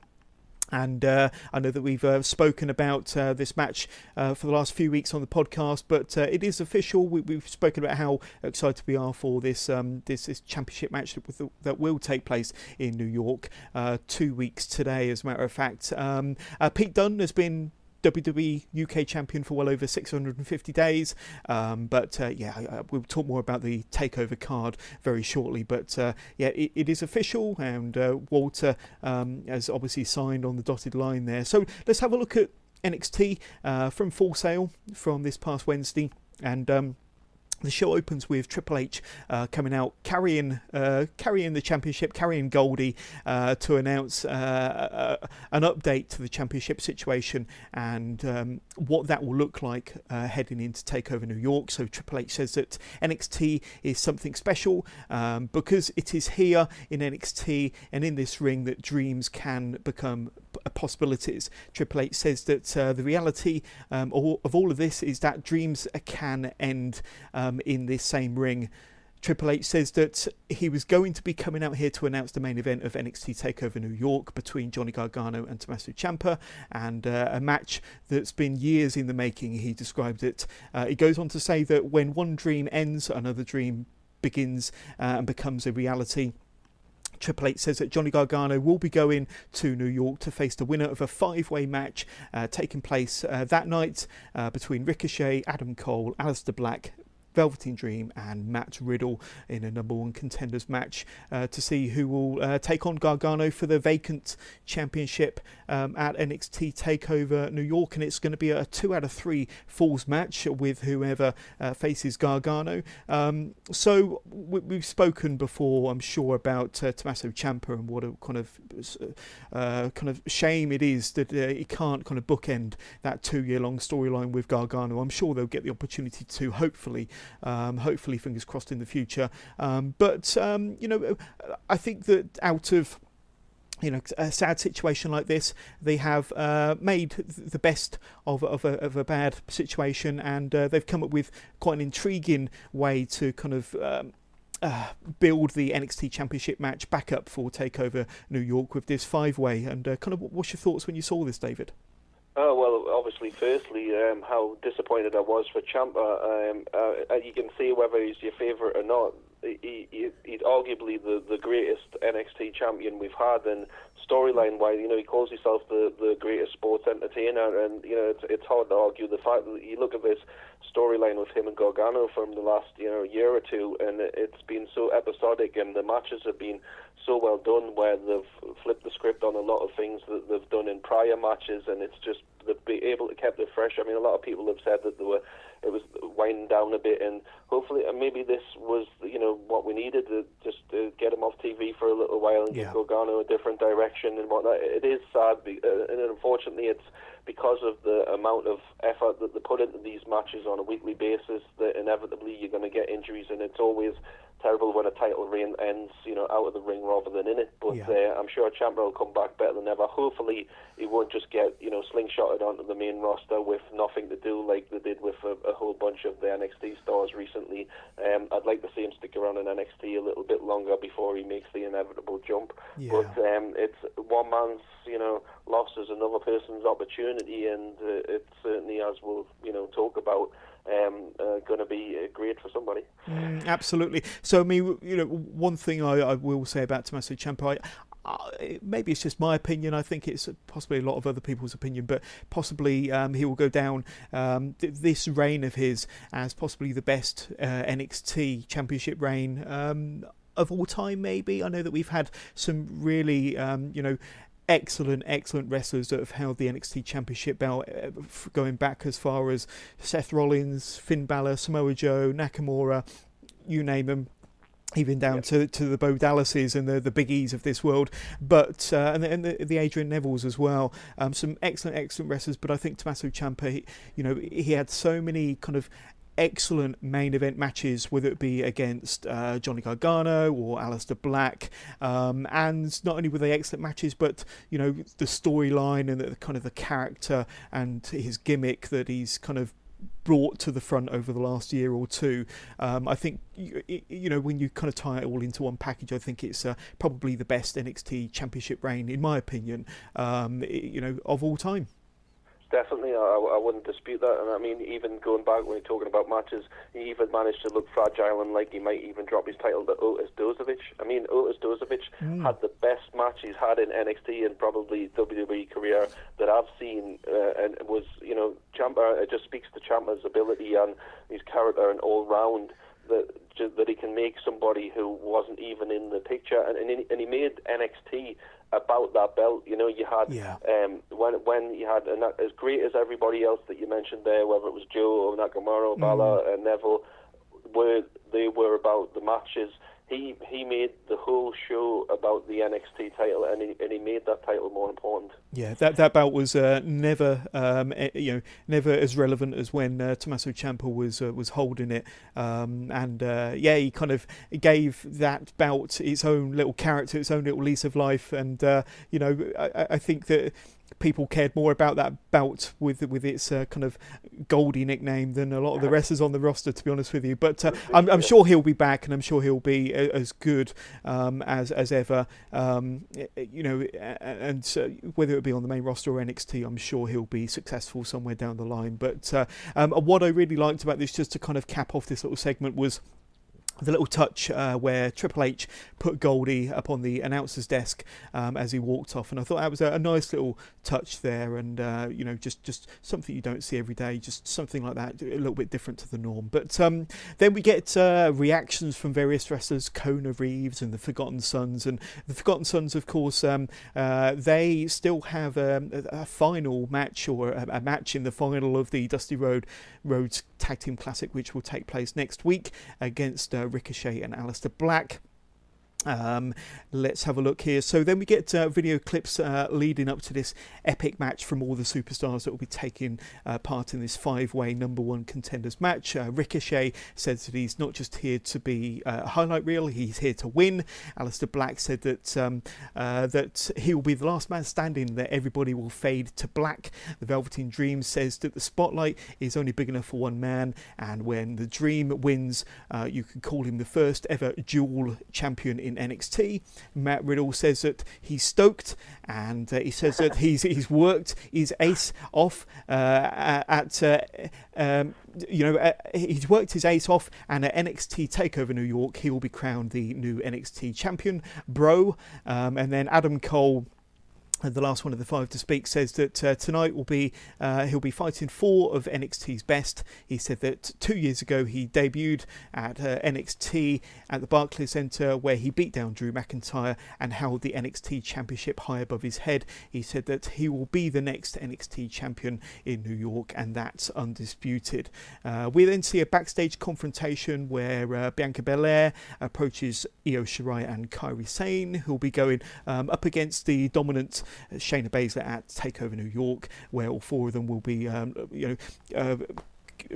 [SPEAKER 1] And I know that we've spoken about this match for the last few weeks on the podcast, but it is official. We've spoken about how excited we are for this championship match that will take place in New York 2 weeks today, as a matter of fact. Pete Dunne has been WWE UK champion for well over 650 days, but we'll talk more about the TakeOver card very shortly. But it is official, and Walter has obviously signed on the dotted line there. So let's have a look at NXT from Full Sail from this past Wednesday, and the show opens with Triple H coming out carrying the championship, carrying Goldie to announce an update to the championship situation and what that will look like heading into TakeOver New York. So Triple H says that NXT is something special because it is here in NXT and in this ring that dreams can become possibilities. Triple H says that the reality of all of this is that dreams can end in this same ring. Triple H says that he was going to be coming out here to announce the main event of NXT TakeOver New York between Johnny Gargano and Tommaso Ciampa, and a match that's been years in the making, he described it. He goes on to say that when one dream ends, another dream begins and becomes a reality. Triple H says that Johnny Gargano will be going to New York to face the winner of a 5-way match taking place that night between Ricochet, Adam Cole, Aleister Black, Velveteen Dream and Matt Riddle in a number one contenders match to see who will take on Gargano for the vacant championship at NXT TakeOver New York, and it's going to be a 2 out of 3 falls match with whoever faces Gargano. So we've spoken before, I'm sure, about Tommaso Ciampa and what a kind of shame it is that he can't kind of bookend that 2-year-long storyline with Gargano. I'm sure they'll get the opportunity to, hopefully, fingers crossed in the future. But I think that out of a sad situation like this, they have made the best of a bad situation, and they've come up with quite an intriguing way to kind of build the NXT Championship match back up for TakeOver New York with this 5-way. And kind of what's your thoughts when you saw this, David?
[SPEAKER 2] Oh, well, obviously obviously, firstly, how disappointed I was for Ciampa. You can see whether he's your favourite or not. He's arguably the greatest NXT champion we've had, and storyline-wise, he calls himself the greatest sports entertainer, and it's hard to argue the fact that you look at this storyline with him and Gargano from the last year or two, and it's been so episodic, and the matches have been so well done, where they've flipped the script on a lot of things that they've done in prior matches, and it's just they've been able to keep it fresh. I mean, a lot of people have said that it was winding down a bit, and hopefully, maybe this was what we needed to just get him off TV for a little while and give Gargano a different direction and whatnot. It is sad, and unfortunately, it's because of the amount of effort that they put into these matches on a weekly basis that inevitably you're going to get injuries, and it's always terrible when a title reign ends, out of the ring rather than in it. But I'm sure Ciampa will come back better than ever. Hopefully, he won't just get slingshotted onto the main roster with nothing to do like they did with a whole bunch of the NXT stars recently. I'd like to see him stick around in NXT a little bit longer before he makes the inevitable jump. But it's one man's loss is another person's opportunity, and it certainly, as we'll talk about, going to be great for somebody.
[SPEAKER 1] Absolutely. So I mean, one thing I will say about Tommaso Ciampa, maybe it's just my opinion, I think it's possibly a lot of other people's opinion, but possibly he will go down this reign of his as possibly the best NXT championship reign of all time, maybe. I know that we've had some really excellent wrestlers that have held the NXT Championship belt, going back as far as Seth Rollins, Finn Balor, Samoa Joe, Nakamura, you name them, even down to the Bo Dallases and the Big E's of this world, but and the Adrian Nevilles as well. Some excellent wrestlers, but I think Tommaso Ciampa, he had so many kind of excellent main event matches, whether it be against Johnny Gargano or Aleister Black, and not only were they excellent matches, but the storyline and the kind of the character and his gimmick that he's kind of brought to the front over the last year or two. I think when you kind of tie it all into one package, I think it's probably the best NXT Championship reign, in my opinion, of all time.
[SPEAKER 2] Definitely, I wouldn't dispute that. And I mean, even going back when you're talking about matches, he even managed to look fragile and like he might even drop his title to Otis Dozovic. I mean, Otis Dozovic had the best match he's had in NXT and probably WWE career that I've seen, and it was, Ciampa. It just speaks to Ciampa's ability and his character and all round that he can make somebody who wasn't even in the picture, and he made NXT about that belt. You had when you had, and as great as everybody else that you mentioned there, whether it was Joe or Nakamura, Balor, and Neville, they were about the matches. He made the whole show about the NXT title, and he made that title more important. Yeah,
[SPEAKER 1] that belt was never never as relevant as when Tommaso Ciampa was holding it, he kind of gave that belt its own little character, its own little lease of life, and I think that people cared more about that belt with its kind of Goldie nickname than a lot of the wrestlers on the roster, to be honest with you. But I'm sure he'll be back, and I'm sure he'll be as good as ever. And whether it be on the main roster or NXT, I'm sure he'll be successful somewhere down the line. But what I really liked about this, just to kind of cap off this little segment, was the little touch where Triple H put Goldie up on the announcer's desk as he walked off, and I thought that was a nice little touch there, and just something you don't see every day, just something like that, a little bit different to the norm. But then we get reactions from various wrestlers, Kona Reeves and the Forgotten Sons, and the Forgotten Sons, of course, they still have a final match, or a match in the final of the Dusty Rhodes Tag Team Classic, which will take place next week against Ricochet and Aleister Black. Let's have a look here. So then we get video clips leading up to this epic match from all the superstars that will be taking part in this 5-way number one contenders match. Ricochet says that he's not just here to be a highlight reel, he's here to win. Aleister Black said that that he will be the last man standing, that everybody will fade to black. The Velveteen Dream says that the spotlight is only big enough for one man, and when the Dream wins, you can call him the first ever dual champion in NXT. Matt Riddle says that he's stoked, and he says that he's worked his ace off he's worked his ace off, and at NXT TakeOver New York, he will be crowned the new NXT champion, bro. And then Adam Cole, the last one of the 5 to speak, says that tonight will be he'll be fighting 4 of NXT's best. He said that 2 years ago he debuted at NXT at the Barclays Center, where he beat down Drew McIntyre and held the NXT Championship high above his head. He said that he will be the next NXT champion in New York, and that's undisputed. We then see a backstage confrontation where Bianca Belair approaches Io Shirai and Kairi Sane, who'll be going up against the dominant Shayna Baszler at TakeOver New York, where all 4 of them will be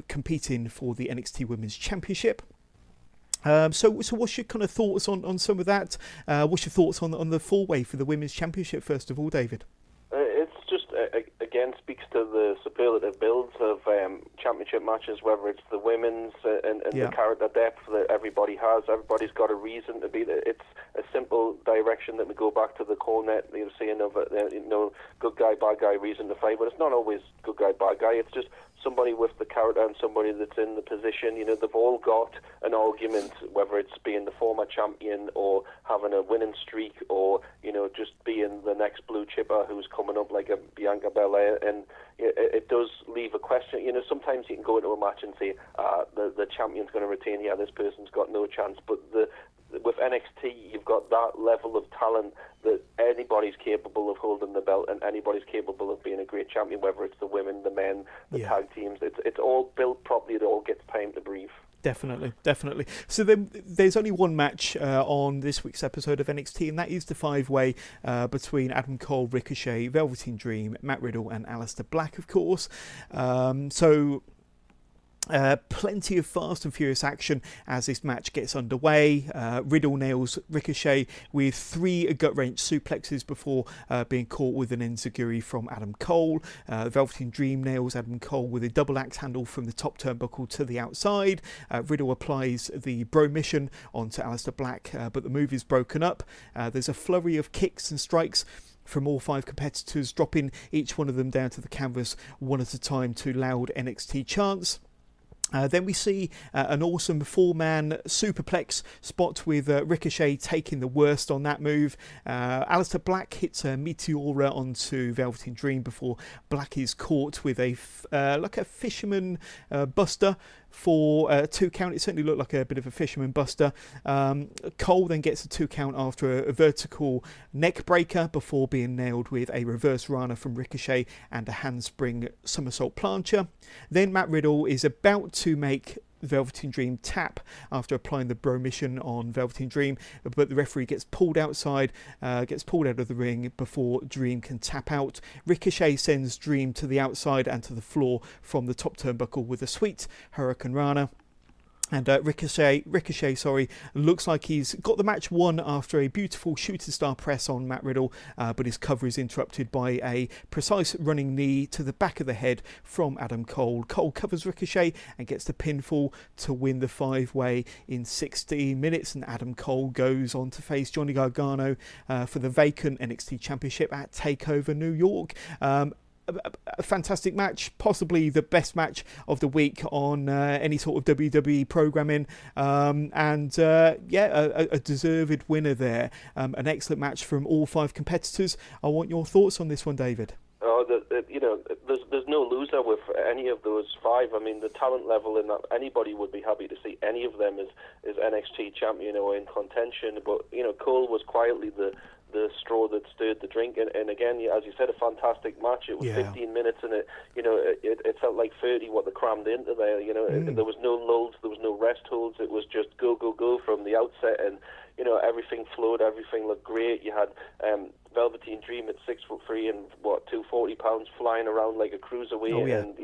[SPEAKER 1] competing for the NXT Women's Championship. So what's your kind of thoughts on some of that? What's your thoughts on the 4-way for the Women's Championship, first of all, David?
[SPEAKER 2] It's just, again, speaks to the superlative builds of championship matches, whether it's the women's and the character depth that everybody has. Everybody's got a reason to be there. It's a simple direction that we go back to the cornet, saying of good guy, bad guy, reason to fight. But it's not always good guy, bad guy. It's just somebody with the character and somebody that's in the position. They've all got an argument, whether it's being the former champion or having a winning streak, or just being the next blue chipper who's coming up like a Bianca Belair. And it does leave a question. Sometimes you can go into a match and say the champion's going to retain. Yeah, this person's got no chance. But with NXT, you've got that level of talent that anybody's capable of holding the belt, and anybody's capable of being a great champion, whether it's the women, the men, the tag teams. It's all built properly. It all gets time to breathe. Definitely. So then there's only one match on this week's episode of NXT, and that is the 5-way between Adam Cole, Ricochet, Velveteen Dream, Matt Riddle and Aleister Black, of course. Plenty of fast and furious action as this match gets underway. Riddle nails Ricochet with 3 gut-wrench suplexes before being caught with an enziguri from Adam Cole. Velveteen Dream nails Adam Cole with a double axe handle from the top turnbuckle to the outside. Riddle applies the bro mission onto Aleister Black, but the move is broken up. There's a flurry of kicks and strikes from all 5 competitors, dropping each one of them down to the canvas one at a time to loud NXT chants. Then we see an awesome 4-man superplex spot with Ricochet taking the worst on that move. Aleister Black hits a Meteora onto Velveteen Dream before Black is caught with a fisherman buster for 2 count. It certainly looked like a bit of a fisherman buster. Cole then gets a 2 count after a vertical neck breaker before being nailed with a reverse Rana from Ricochet and a handspring somersault plancher. Then Matt Riddle is about to make Velveteen Dream tap after applying the bro mission on Velveteen Dream, but the referee gets pulled outside, gets pulled out of the ring before Dream can tap out. Ricochet sends Dream to the outside and to the floor from the top turnbuckle with a sweet Hurricane Rana. And Ricochet, looks like he's got the match won after a beautiful shooting star press on Matt Riddle, but his cover is interrupted by a precise running knee to the back of the head from Adam Cole. Cole covers Ricochet and gets the pinfall to win the 5-way in 16 minutes, and Adam Cole goes on to face Johnny Gargano for the vacant NXT Championship at TakeOver New York. A fantastic match, possibly the best match of the week on any sort of WWE programming, a deserved winner there. An excellent match from all 5 competitors. I want your thoughts on this one, David. There's no loser with any of those 5. I mean, the talent level in that, anybody would be happy to see any of them as NXT champion or in contention. But Cole was quietly the straw that stirred the drink, and again, as you said, a fantastic match. It was 15 minutes, and it felt like 30 what they crammed into there. There was no lulls, there was no rest holds. It was just go from the outset, and everything flowed, everything looked great. You had Velveteen Dream at 6'3" and 240 pounds, flying around like a cruiserweight, and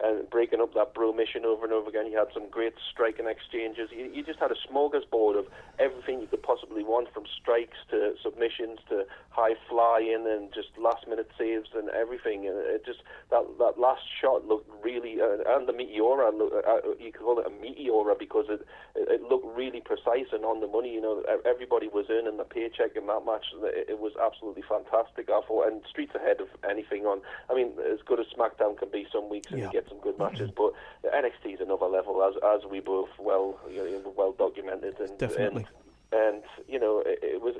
[SPEAKER 2] and breaking up that bro mission over and over again. You had some great striking exchanges. You just had a smorgasbord of everything you could possibly want, from strikes to submissions to high flying and just last minute saves and everything. And it just that last shot looked really, and the Meteora, you could call it a Meteora because it looked really precise and on the money. Everybody was earning the paycheck in that match. It was absolutely fantastic, I thought, and streets ahead of anything on. I mean, as good as SmackDown can be some weeks, and you get some good matches, but NXT is another level, as we both well documented, and
[SPEAKER 1] definitely.
[SPEAKER 2] And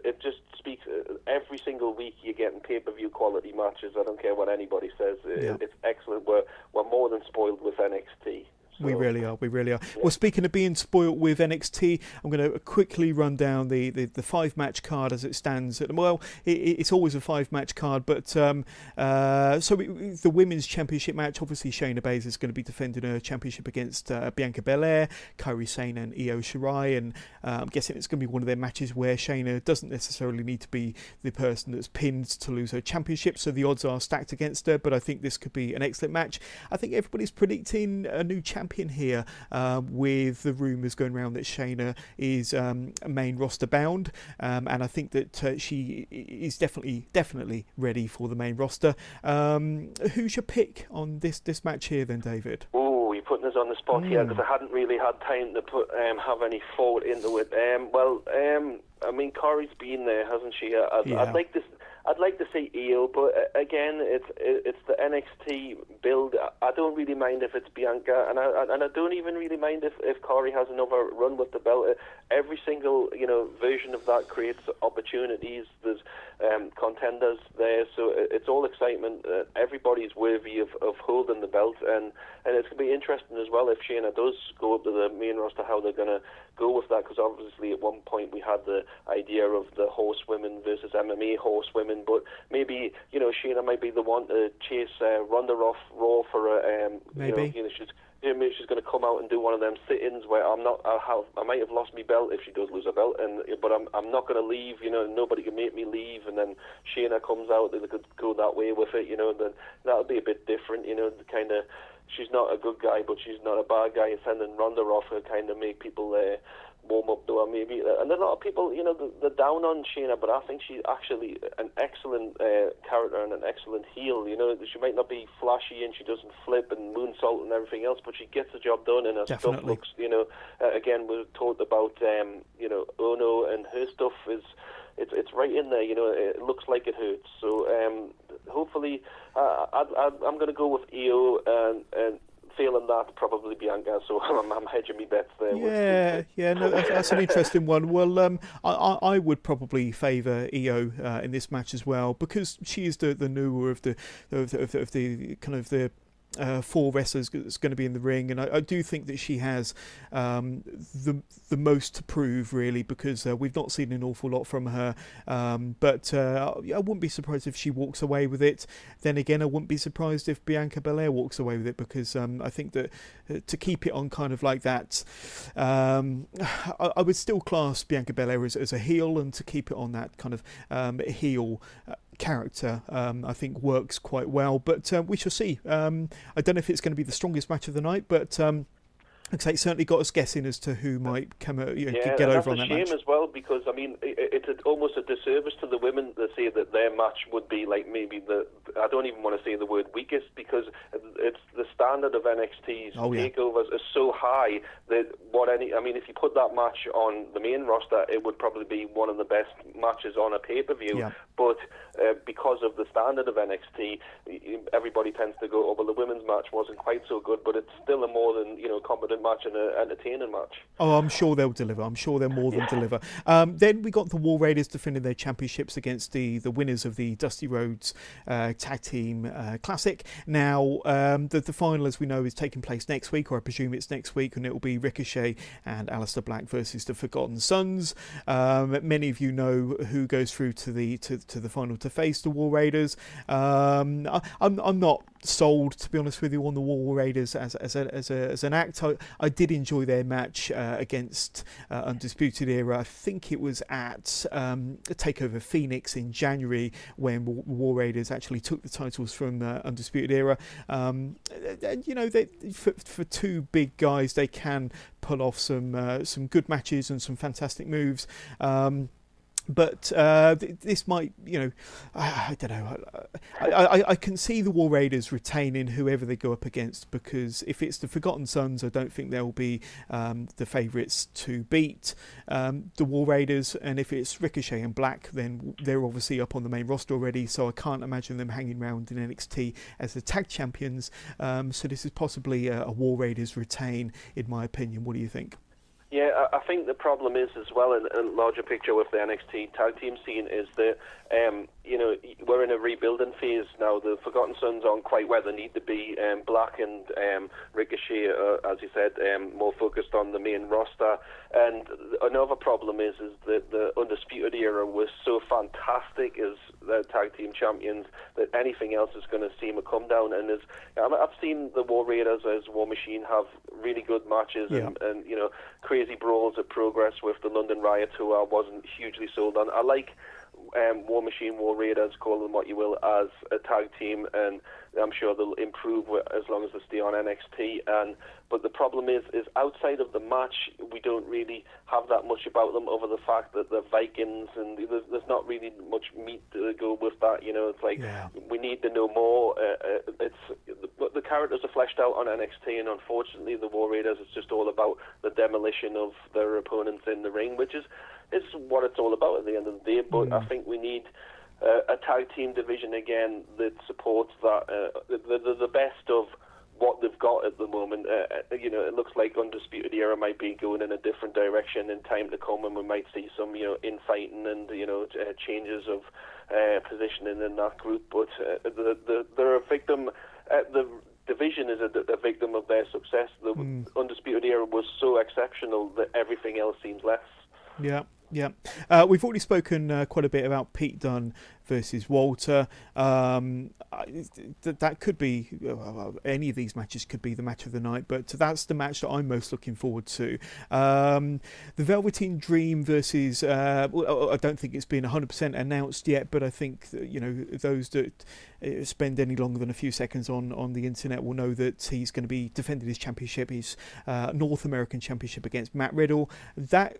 [SPEAKER 2] it just speaks. Every single week you're getting pay-per-view quality matches. I don't care what anybody says. It's excellent. We're more than spoiled with NXT.
[SPEAKER 1] We really are. Yeah. Well, speaking of being spoilt with NXT, I'm going to quickly run down the 5-match card as it stands. It's always a 5-match card, but the women's championship match, obviously Shayna Baszler is going to be defending her championship against Bianca Belair, Kairi Sane and Io Shirai, and I'm guessing it's going to be one of their matches where Shayna doesn't necessarily need to be the person that's pinned to lose her championship, so the odds are stacked against her, but I think this could be an excellent match. I think everybody's predicting a new champion here, with the rumours going around that Shayna is main roster bound, and I think that she is definitely ready for the main roster. Who's your pick on this match here then, David?
[SPEAKER 2] Oh, you're putting us on the spot here, because I hadn't really had time to have any thought into it. I mean, Corey's been there, hasn't she? I'd like to see Io, but again, it's the NXT build. I don't really mind if it's Bianca, and I don't even really mind if Corey has another run with the belt. Every single version of that creates opportunities. There's contenders there, so it's all excitement. Everybody's worthy of holding the belt, and it's going to be interesting as well if Shayna does go up to the main roster, how they're going to go with that, because obviously at one point we had the idea of the horsewomen versus MMA horsewomen, but maybe Shayna might be the one to chase Ronda off Raw for a
[SPEAKER 1] maybe.
[SPEAKER 2] She's going to come out and do one of them sit-ins where I might have lost my belt if she does lose a belt, but I'm not going to leave. Nobody can make me leave. And then Shayna comes out, they could go that way with it. Then that'll be a bit different. Kind of, she's not a good guy, but she's not a bad guy. Sending Ronda off her kind of make people warm up to her, maybe. And a lot of people, they're down on Shayna, but I think she's actually an excellent character and an excellent heel. She might not be flashy and she doesn't flip and moonsault and everything else, but she gets the job done, and her stuff looks, again, we've talked about, Ono, and her stuff it's right in there. It looks like it hurts. So hopefully, I'm going to go with Io, and feeling that probably Bianca, so I'm hedging me bets there.
[SPEAKER 1] No, that's an interesting one. Well, I would probably favour Io in this match as well, because she is the newer of the kind of the 4 wrestlers that's going to be in the ring, and I do think that she has the most to prove, really, because we've not seen an awful lot from her, but I wouldn't be surprised if she walks away with it. Then again, I wouldn't be surprised if Bianca Belair walks away with it, because I think that to keep it on kind of like that, I would still class Bianca Belair as a heel, and to keep it on that kind of heel character, I think works quite well, but we shall see. I don't know if it's going to be the strongest match of the night, but I'd say it certainly got us guessing as to who might get over on that match.
[SPEAKER 2] That's a shame as well, because I mean it's almost a disservice to the women to say that their match would be like maybe I don't even want to say the word weakest, because it's the standard of NXT's takeovers is so high that if you put that match on the main roster, it would probably be one of the best matches on a pay-per-view. Yeah. But because of the standard of NXT, everybody tends to go, the women's match wasn't quite so good, but it's still a more than competent match and an entertaining match.
[SPEAKER 1] Oh, I'm sure they'll deliver. I'm sure they'll more than deliver. Then we got the War Raiders defending their championships against the winners of the Dusty Rhodes Tag Team Classic. Now, the final, as we know, is taking place next week, or I presume it's next week, and it will be Ricochet and Aleister Black versus the Forgotten Sons. Many of you know who goes through to the final to face the War Raiders. I'm not sold, to be honest with you, on the War Raiders as an act. I did enjoy their match against Undisputed Era. I think it was at Takeover Phoenix in January when War Raiders actually took the titles from Undisputed Era. And, you know, for two big guys, they can pull off some good matches and some fantastic moves. But this might, you know, I don't know. I can see the War Raiders retaining whoever they go up against, because if it's the Forgotten Sons, I don't think they'll be the favourites to beat the War Raiders. And if it's Ricochet and Black, then they're obviously up on the main roster already. So I can't imagine them hanging around in NXT as the tag champions. So this is possibly a War Raiders retain, in my opinion. What do you think?
[SPEAKER 2] Yeah, I think the problem is as well in a larger picture with the NXT tag team scene is that, you know, we're in a rebuilding phase now. The Forgotten Sons aren't quite where they need to be. Black and Ricochet, as you said, more focused on the main roster. And another problem is that the Undisputed Era was so fantastic as the tag team champions that anything else is going to seem a come down. And I've seen the War Raiders as War Machine have really good matches and you know, crazy brawls at Progress with the London Riot, who I wasn't hugely sold on. I like War Machine, War Raiders, call them what you will, as a tag team, and I'm sure they'll improve as long as they stay on NXT. But the problem is outside of the match, we don't really have that much about them, other than the fact that they're Vikings, and there's not really much meat to go with that. You know, it's like we need to know more. The characters are fleshed out on NXT, and unfortunately, the War Raiders is just all about the demolition of their opponents in the ring, which is what it's all about at the end of the day. But I think we need a tag team division again that supports that. The best of what they've got at the moment. You know, it looks like Undisputed Era might be going in a different direction in time to come, and we might see some, you know, infighting and, you know, changes of positioning in that group. But they're a victim. The division is a victim of their success. The Undisputed Era was so exceptional that everything else seems less.
[SPEAKER 1] Yeah. Yeah, we've already spoken quite a bit about Pete Dunne versus Walter. That could be, any of these matches could be the match of the night, but that's the match that I'm most looking forward to. The Velveteen Dream versus, I don't think it's been 100% announced yet, but I think that, you know, those that spend any longer than a few seconds on the internet will know that he's going to be defending his championship, his North American Championship against Matt Riddle. That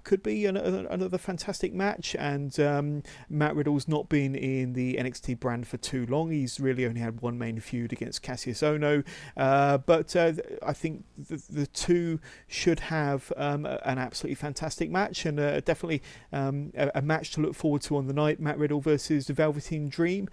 [SPEAKER 1] could be another fantastic match, and Matt Riddle's not been in the NXT brand for too long. He's really only had one main feud against Cassius Ohno, but I think the two should have an absolutely fantastic match, and definitely a match to look forward to on the night. Matt Riddle versus the Velveteen Dream.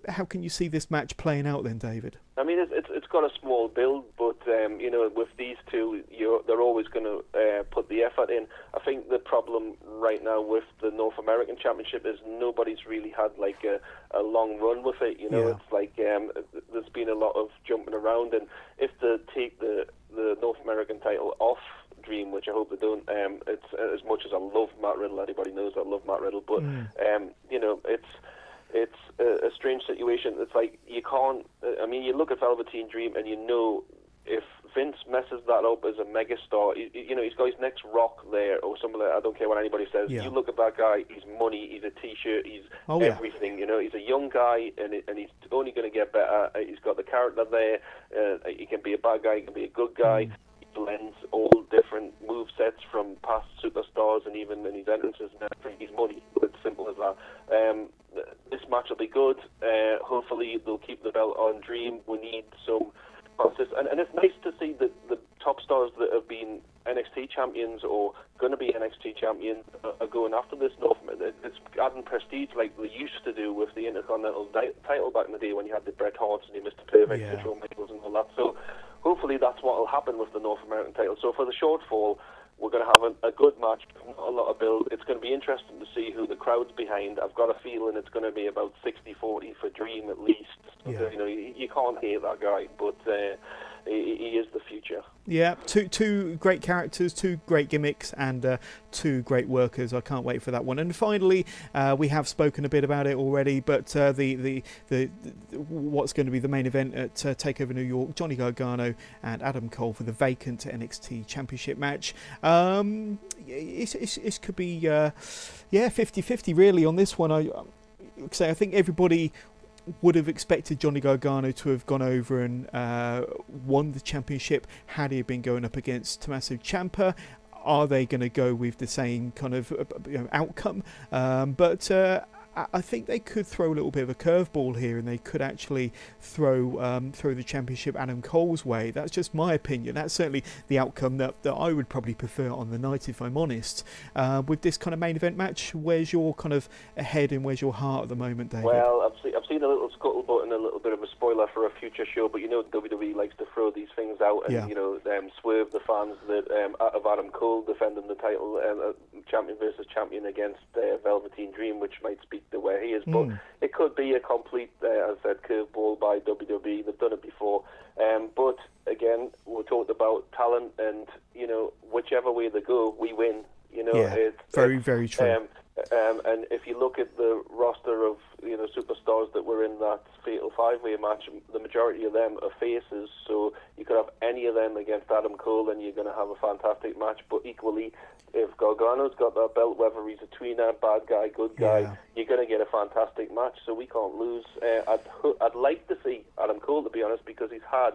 [SPEAKER 1] How can you see this match playing out then, David?
[SPEAKER 2] I mean, it's got a small build, but you know, with these two, they're always going to put the effort in. I think the problem right now with the North American Championship is nobody's really had like a long run with it. You know, it's like there's been a lot of jumping around, and if they take the North American title off Dream, which I hope they don't, it's as much as I love Matt Riddle, everybody knows I love Matt Riddle, but you know, it's a strange situation. It's like you can't. I mean, you look at Velveteen Dream, and you know, if Vince messes that up as a megastar, you know, he's got his next Rock there or something like that. I don't care what anybody says. You look at that guy, he's money, he's a T-shirt, he's everything. You know, he's a young guy, and he's only going to get better. He's got the character there. He can be a bad guy, he can be a good guy. He blends all different move sets from past superstars, and even in his entrances and everything. He's money. It's simple as that. This match will be good. Hopefully they'll keep the belt on Dream. We need some consistent, and it's nice to see that the top stars that have been NXT champions or going to be NXT champions are going after this North. It's adding prestige like they used to do with the Intercontinental title back in the day when you had the Bret Harts and you Mr. Perfect, and Shawn Michaels and all that. So hopefully that's what will happen with the North American title. So for the shortfall, we're going to have a good match, not a lot of build. It's going to be interesting to see who the crowd's behind. I've got a feeling it's going to be about 60-40 for Dream at least. You know, you can't hate that guy, but he is the future.
[SPEAKER 1] Yeah, two great characters, two great gimmicks, and two great workers. I can't wait for that one. And finally, we have spoken a bit about it already, but the what's going to be the main event at Takeover New York: Johnny Gargano and Adam Cole for the vacant NXT Championship match. It could be 50-50 really on this one. I think everybody would have expected Johnny Gargano to have gone over and won the championship had he been going up against Tommaso Ciampa. Are they going to go with the same kind of outcome? But I think they could throw a little bit of a curveball here, and they could actually throw the championship Adam Cole's way. That's just my opinion. That's certainly the outcome that I would probably prefer on the night, if I'm honest. With this kind of main event match, where's your kind of head and where's your heart at the moment, David?
[SPEAKER 2] Well, I've seen a little scuttlebutt and a little bit of a spoiler for a future show, but WWE likes to throw these things out and swerve the fans that of Adam Cole defending the title, champion versus champion against Velveteen Dream, which might speak to where he is, but it could be a complete, as I said, curveball by WWE. They've done it before, but again, we talked about talent, and whichever way they go, we win. It's very true. And if you look at the roster of superstars that were in that fatal five-way match, the majority of them are faces, so you could have any of them against Adam Cole and you're going to have a fantastic match. But equally, if Gargano's got that belt, whether he's a tweener, bad guy, good guy, you're going to get a fantastic match, so we can't lose. I'd like to see Adam Cole, to be honest, because he's had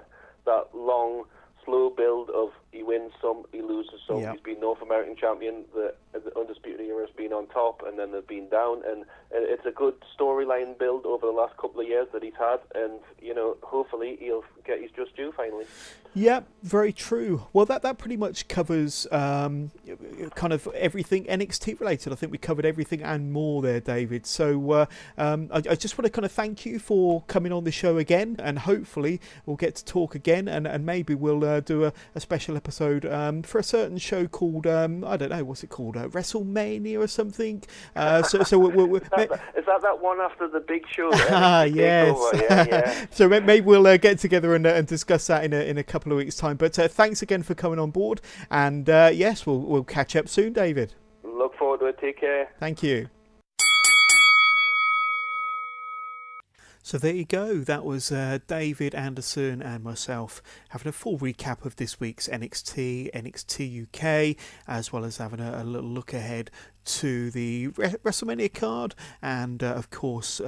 [SPEAKER 2] that long, slow build of he wins some, he loses some. He's been North American champion, the Undisputed Era has been on top, and then they've been down, and it's a good storyline build over the last couple of years that he's had, and hopefully he'll get his just due finally.
[SPEAKER 1] Yeah, very true. Well, that pretty much covers kind of everything NXT related. I think we covered everything and more there, David. So I just want to kind of thank you for coming on the show again, and hopefully we'll get to talk again, and maybe we'll do a special episode for a certain show called, I don't know, what's it called? WrestleMania or something? So we'll
[SPEAKER 2] is that one after the big show?
[SPEAKER 1] Yes. So maybe we'll get together and discuss that in a couple of weeks' time. But thanks again for coming on board, and yes, we'll catch up soon, David.
[SPEAKER 2] Look forward to it. Take care.
[SPEAKER 1] Thank you. So there you go. That was David Anderson and myself having a full recap of this week's NXT UK, as well as having a little look ahead to the WrestleMania card, and of course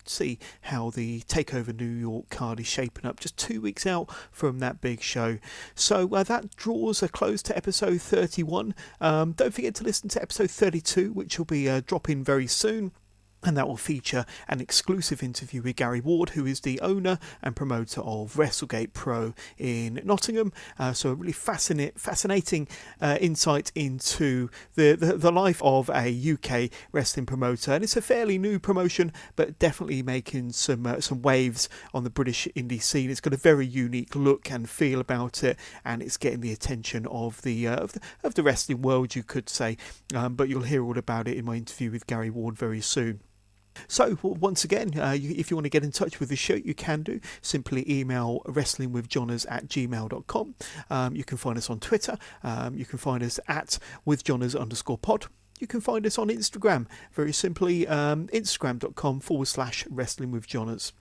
[SPEAKER 1] see how the Takeover New York card is shaping up just 2 weeks out from that big show. So that draws a close to episode 31. Don't forget to listen to episode 32, which will be dropping very soon. And that will feature an exclusive interview with Gary Ward, who is the owner and promoter of WrestleGate Pro in Nottingham. So a really fascinating insight into the life of a UK wrestling promoter. And it's a fairly new promotion, but definitely making some waves on the British indie scene. It's got a very unique look and feel about it, and it's getting the attention of the wrestling world, you could say. But you'll hear all about it in my interview with Gary Ward very soon. So once again, if you want to get in touch with the show, you can do. Simply email wrestlingwithjohners@gmail.com. You can find us on Twitter. You can find us at withjohners_pod. You can find us on Instagram. Very simply, instagram.com/wrestlingwithjohners.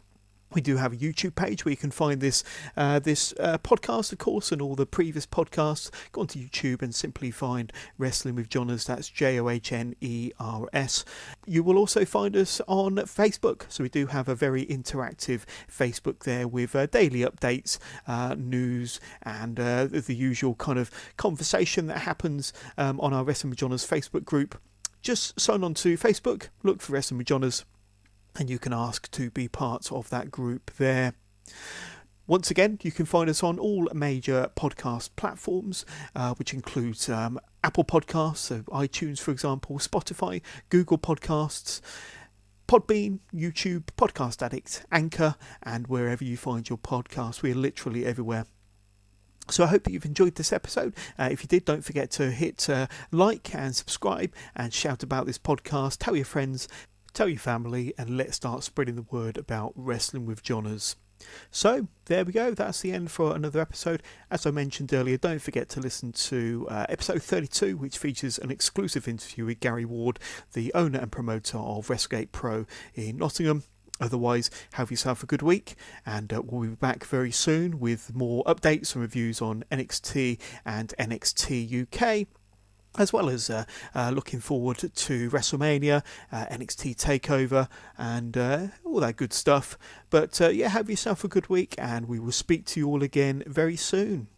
[SPEAKER 1] We do have a YouTube page where you can find this podcast, of course, and all the previous podcasts. Go onto YouTube and simply find Wrestling with Johners. That's JOHNERS. You will also find us on Facebook. So we do have a very interactive Facebook there with daily updates, news, and the usual kind of conversation that happens on our Wrestling with Johners Facebook group. Just sign on to Facebook, look for Wrestling with Johners, and you can ask to be part of that group there. Once again, you can find us on all major podcast platforms, which includes Apple Podcasts, so iTunes, for example, Spotify, Google Podcasts, Podbean, YouTube, Podcast Addict, Anchor, and wherever you find your podcasts. We are literally everywhere. So I hope that you've enjoyed this episode. If you did, don't forget to hit like and subscribe and shout about this podcast. Tell your friends, tell your family, and let's start spreading the word about Wrestling with Johners. So there we go, that's the end for another episode. As I mentioned earlier, don't forget to listen to episode 32, which features an exclusive interview with Gary Ward, the owner and promoter of WrestleGate Pro in Nottingham. Otherwise, have yourself a good week, and we'll be back very soon with more updates and reviews on NXT and NXT UK, as well as looking forward to WrestleMania, NXT TakeOver, and all that good stuff. But have yourself a good week, and we will speak to you all again very soon.